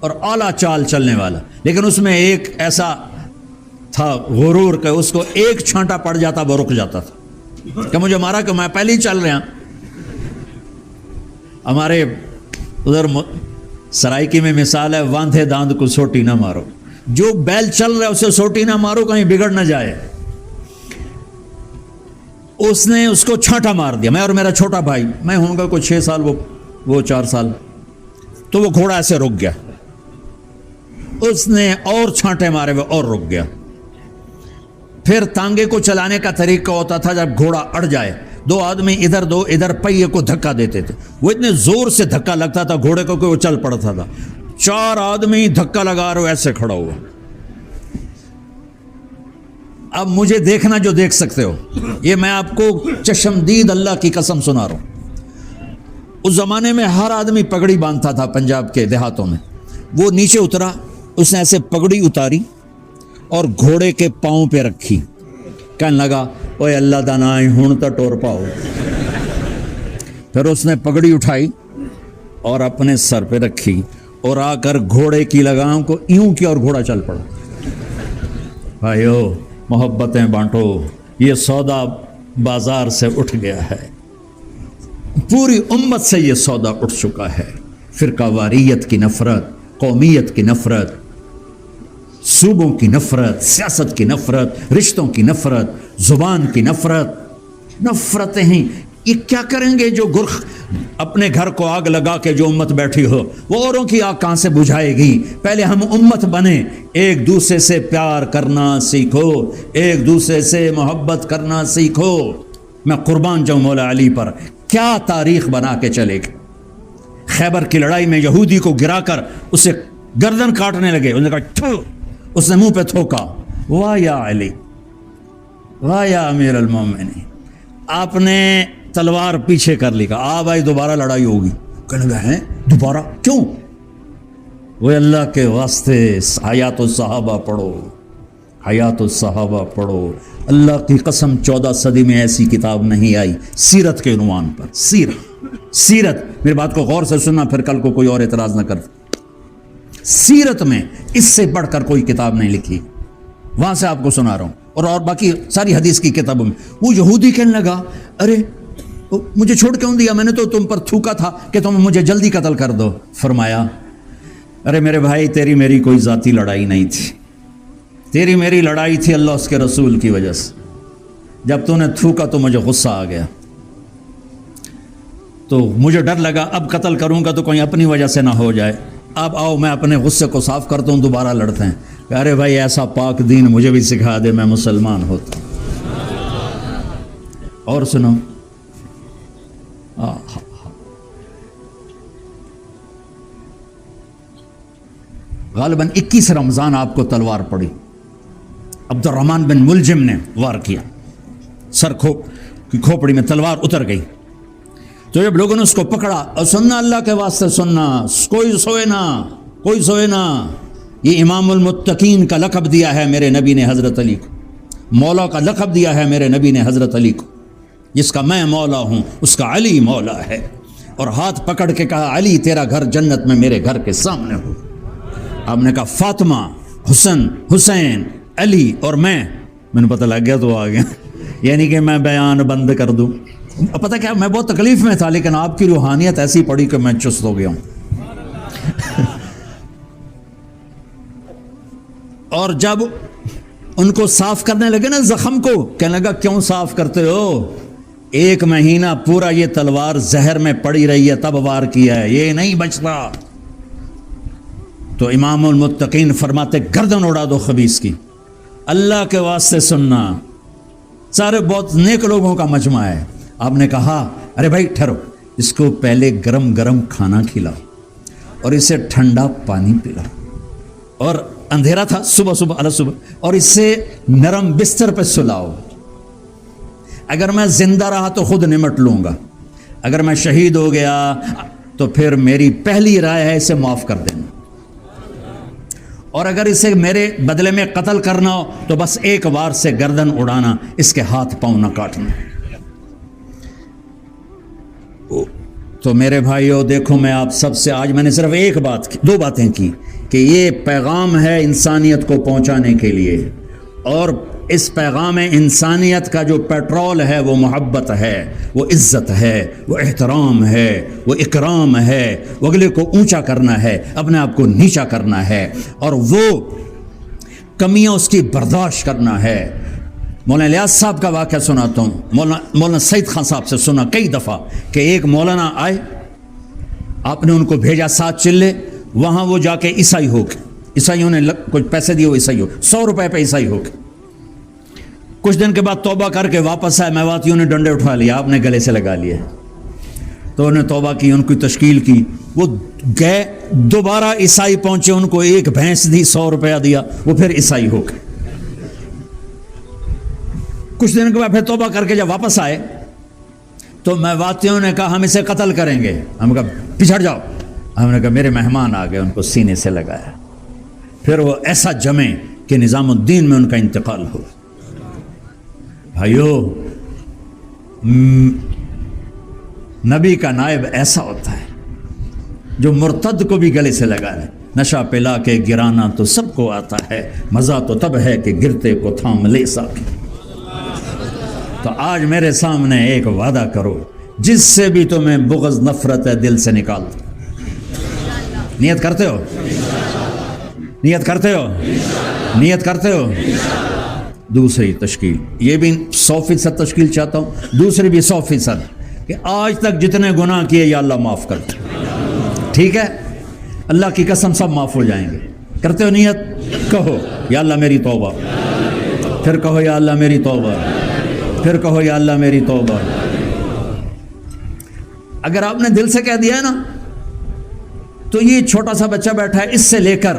اور اعلیٰ چال چلنے والا. لیکن اس میں ایک ایسا تھا غرور کہ اس کو ایک چھانٹا پڑ جاتا وہ رک جاتا تھا کہ مجھے مارا کہ میں پہلے ہی چل رہا. ہمارے ادھر سرائکی میں مثال ہے, واندھے داند کو سوٹی نہ مارو. جو بیل چل رہا ہے اسے سوٹی نہ مارو, کہیں بگڑ نہ جائے. اس نے اس کو چھانٹا مار دیا, میں اور میرا چھوٹا بھائی. میں ہوں گا کوئی 6 سال, وہ 4 سال. تو وہ گھوڑا ایسے رک گیا. اس نے اور چھانٹے مارے وہ اور رک گیا. پھر تانگے کو چلانے کا طریقہ ہوتا تھا جب گھوڑا اڑ جائے, 2 آدمی ادھر 2 ادھر پہیے کو دھکا دیتے تھے. وہ اتنے زور سے دھکا لگتا تھا گھوڑے کو کہ وہ چل پڑتا تھا. 4 آدمی دھکا لگا رہے ایسے کھڑا ہوا. اب مجھے دیکھنا جو دیکھ سکتے ہو, یہ میں آپ کو چشمدید اللہ کی قسم سنا رہا ہوں. اس زمانے میں ہر آدمی پگڑی باندھتا تھا پنجاب کے دیہاتوں میں. وہ نیچے اترا, اس نے ایسے پگڑی اتاری اور گھوڑے کے پاؤں پہ رکھی. کہنے لگا اوے اللہ دا نام ہن تو ٹور پاؤ. پھر اس نے پگڑی اٹھائی اور اپنے سر پہ رکھی اور آ کر گھوڑے کی لگام کو یوں کیا اور گھوڑا چل پڑا. بھائیو محبتیں بانٹو, یہ سودا بازار سے اٹھ گیا ہے. پوری امت سے یہ سودا اٹھ چکا ہے. فرقہ واریت کی نفرت, قومیت کی نفرت, صوبوں کی نفرت, سیاست کی نفرت, رشتوں کی نفرت, زبان کی نفرت. نفرتیں ہیں. یہ کیا کریں گے جو گرخ اپنے گھر کو آگ لگا کے جو امت بیٹھی ہو, وہ اوروں کی آگ کہاں سے بجھائے گی؟ پہلے ہم امت بنیں, ایک دوسرے سے پیار کرنا سیکھو, ایک دوسرے سے محبت کرنا سیکھو. میں قربان جاؤں مولا علی پر, کیا تاریخ بنا کے چلے گی. خیبر کی لڑائی میں یہودی کو گرا کر اسے گردن کاٹنے لگے. انہوں نے کہا تھو, اس نے منہ پہ تھوکا. واہ یا علی, واہ یا امیر المومنین. آپ نے تلوار پیچھے کر لی, کہا آ بھائی دوبارہ لڑائی ہوگی. کہنے لگا ہیں دوبارہ کیوں؟ وہ اللہ کے واسطے حیات الصحابہ پڑھو, حیات الصحابہ پڑھو. اللہ کی قسم 14 صدی میں ایسی کتاب نہیں آئی سیرت کے عنوان پر. سیرت میری بات کو غور سے سننا, پھر کل کو کوئی اور اعتراض نہ کر. سیرت میں اس سے بڑھ کر کوئی کتاب نہیں لکھی. وہاں سے آپ کو سنا رہا ہوں, اور باقی ساری حدیث کی کتابوں میں. وہ یہودی کہنے لگا ارے مجھے چھوڑ کیوں دیا, میں نے تو تم پر تھوکا تھا کہ تم مجھے جلدی قتل کر دو. فرمایا ارے میرے بھائی تیری میری کوئی ذاتی لڑائی نہیں تھی, تیری میری لڑائی تھی اللہ اس کے رسول کی وجہ سے. جب تو نے تھوکا تو مجھے غصہ آ گیا, تو مجھے ڈر لگا اب قتل کروں گا تو کوئی اپنی وجہ سے نہ ہو جائے. اب آؤ میں اپنے غصے کو صاف کرتا ہوں, دوبارہ لڑتے ہیں. ارے بھائی ایسا پاک دین مجھے بھی سکھا دے, میں مسلمان ہوتا ہوں. اور سنو, غالباً 21 رمضان آپ کو تلوار پڑی. عبد الرحمن بن ملجم نے وار کیا, سر کی کھوپڑی میں تلوار اتر گئی. تو جب لوگوں نے اس کو پکڑا, اور سننا اللہ کے واسطے سننا, کوئی سوئے نا, کوئی سوئے نا. یہ امام المتقین کا لقب دیا ہے میرے نبی نے حضرت علی کو, مولا کا لقب دیا ہے میرے نبی نے حضرت علی کو. جس کا میں مولا ہوں اس کا علی مولا ہے. اور ہاتھ پکڑ کے کہا علی تیرا گھر جنت میں میرے گھر کے سامنے ہو. آپ نے کہا فاطمہ, حسین, علی اور میں نے پتہ لگ گیا تو آ گیا. یعنی کہ میں بیان بند کر دوں. پتہ کیا، میں بہت تکلیف میں تھا، لیکن آپ کی روحانیت ایسی پڑی کہ میں چست ہو گیا ہوں. اور جب ان کو صاف کرنے لگے نا زخم کو، کہنے لگا کیوں صاف کرتے ہو؟ 1 مہینہ پورا یہ تلوار زہر میں پڑی رہی ہے تب وار کیا ہے، یہ نہیں بچتا. تو امام المتقین فرماتے گردن اڑا دو خبیث کی. اللہ کے واسطے سننا، سارے بہت نیک لوگوں کا مجمع ہے. آپ نے کہا ارے بھائی ٹھہرو، اس کو پہلے گرم گرم کھانا کھلاؤ اور اسے ٹھنڈا پانی پلاؤ، اور اندھیرا تھا صبح صبح اور اسے نرم بستر پہ سلاؤ. اگر میں زندہ رہا تو خود نمٹ لوں گا، اگر میں شہید ہو گیا تو پھر میری پہلی رائے ہے اسے معاف کر دینا، اور اگر اسے میرے بدلے میں قتل کرنا ہو تو بس ایک وار سے گردن اڑانا، اس کے ہاتھ پاؤں نہ کاٹنا. تو میرے بھائیو دیکھو، میں آپ سب سے آج میں نے صرف ایک بات کی، 2 باتیں کی کہ یہ پیغام ہے انسانیت کو پہنچانے کے لیے، اور اس پیغام انسانیت کا جو پیٹرول ہے وہ محبت ہے، وہ عزت ہے، وہ احترام ہے، وہ اکرام ہے، وہ اگلے کو اونچا کرنا ہے، اپنے آپ کو نیچا کرنا ہے، اور وہ کمیاں اس کی برداشت کرنا ہے. مولانا الیاس صاحب کا واقعہ سناتا ہوں. مولانا سعید خان صاحب سے سنا کئی دفعہ کہ ایک مولانا آئے، آپ نے ان کو بھیجا 7 چلے، وہاں وہ جا کے عیسائی ہو کے، عیسائیوں نے کچھ پیسے دیے، وہ عیسائی ہو 100 روپے پہ عیسائی ہو کے. کچھ دن کے بعد توبہ کر کے واپس آئے، میواتیوں نے ڈنڈے اٹھا لیا، آپ نے گلے سے لگا لیے. تو انہوں نے توبہ کی، ان کی تشکیل کی، وہ گئے دوبارہ عیسائی پہنچے، ان کو ایک بھینس دی، 100 روپیہ دیا، وہ پھر عیسائی ہو گئے. کچھ دن کے بعد پھر توبہ کر کے جب واپس آئے تو میواتیوں نے کہا ہم اسے قتل کریں گے. ہم نے کہا پچھڑ جاؤ. ہم نے کہا میرے مہمان آ گئے، ان کو سینے سے لگایا. پھر وہ ایسا جمے کہ نظام الدین میں ان کا انتقال ہو. بھائیو، نبی کا نائب ایسا ہوتا ہے جو مرتد کو بھی گلے سے لگا ہے. نشہ پلا کے گرانا تو سب کو آتا ہے، مزہ تو تب ہے کہ گرتے کو تھام لے سکے. تو آج میرے سامنے ایک وعدہ کرو، جس سے بھی تمہیں بغض نفرت ہے دل سے نکال دو. نیت کرتے ہو؟ نیت کرتے ہو؟ نیت کرتے ہو؟ دوسری تشکیل، یہ بھی 100% تشکیل چاہتا ہوں، دوسری بھی 100% کہ آج تک جتنے گناہ کیے یا اللہ معاف کر دے. ٹھیک ہے؟ اللہ کی قسم سب معاف ہو جائیں گے. کرتے ہو نیت؟ کہو یا اللہ میری توبہ، پھر کہو یا اللہ میری توبہ، پھر کہو یا اللہ میری توبہ. اگر آپ نے دل سے کہہ دیا ہے نا تو یہ چھوٹا سا بچہ بیٹھا ہے، اس سے لے کر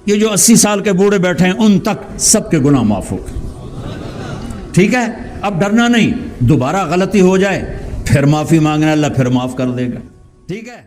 یہ جو 80 سال کے بوڑھے بیٹھے ہیں ان تک سب کے گناہ معاف ہو گئے. ٹھیک ہے؟ اب ڈرنا نہیں، دوبارہ غلطی ہو جائے پھر معافی مانگنا، اللہ پھر معاف کر دے گا. ٹھیک ہے؟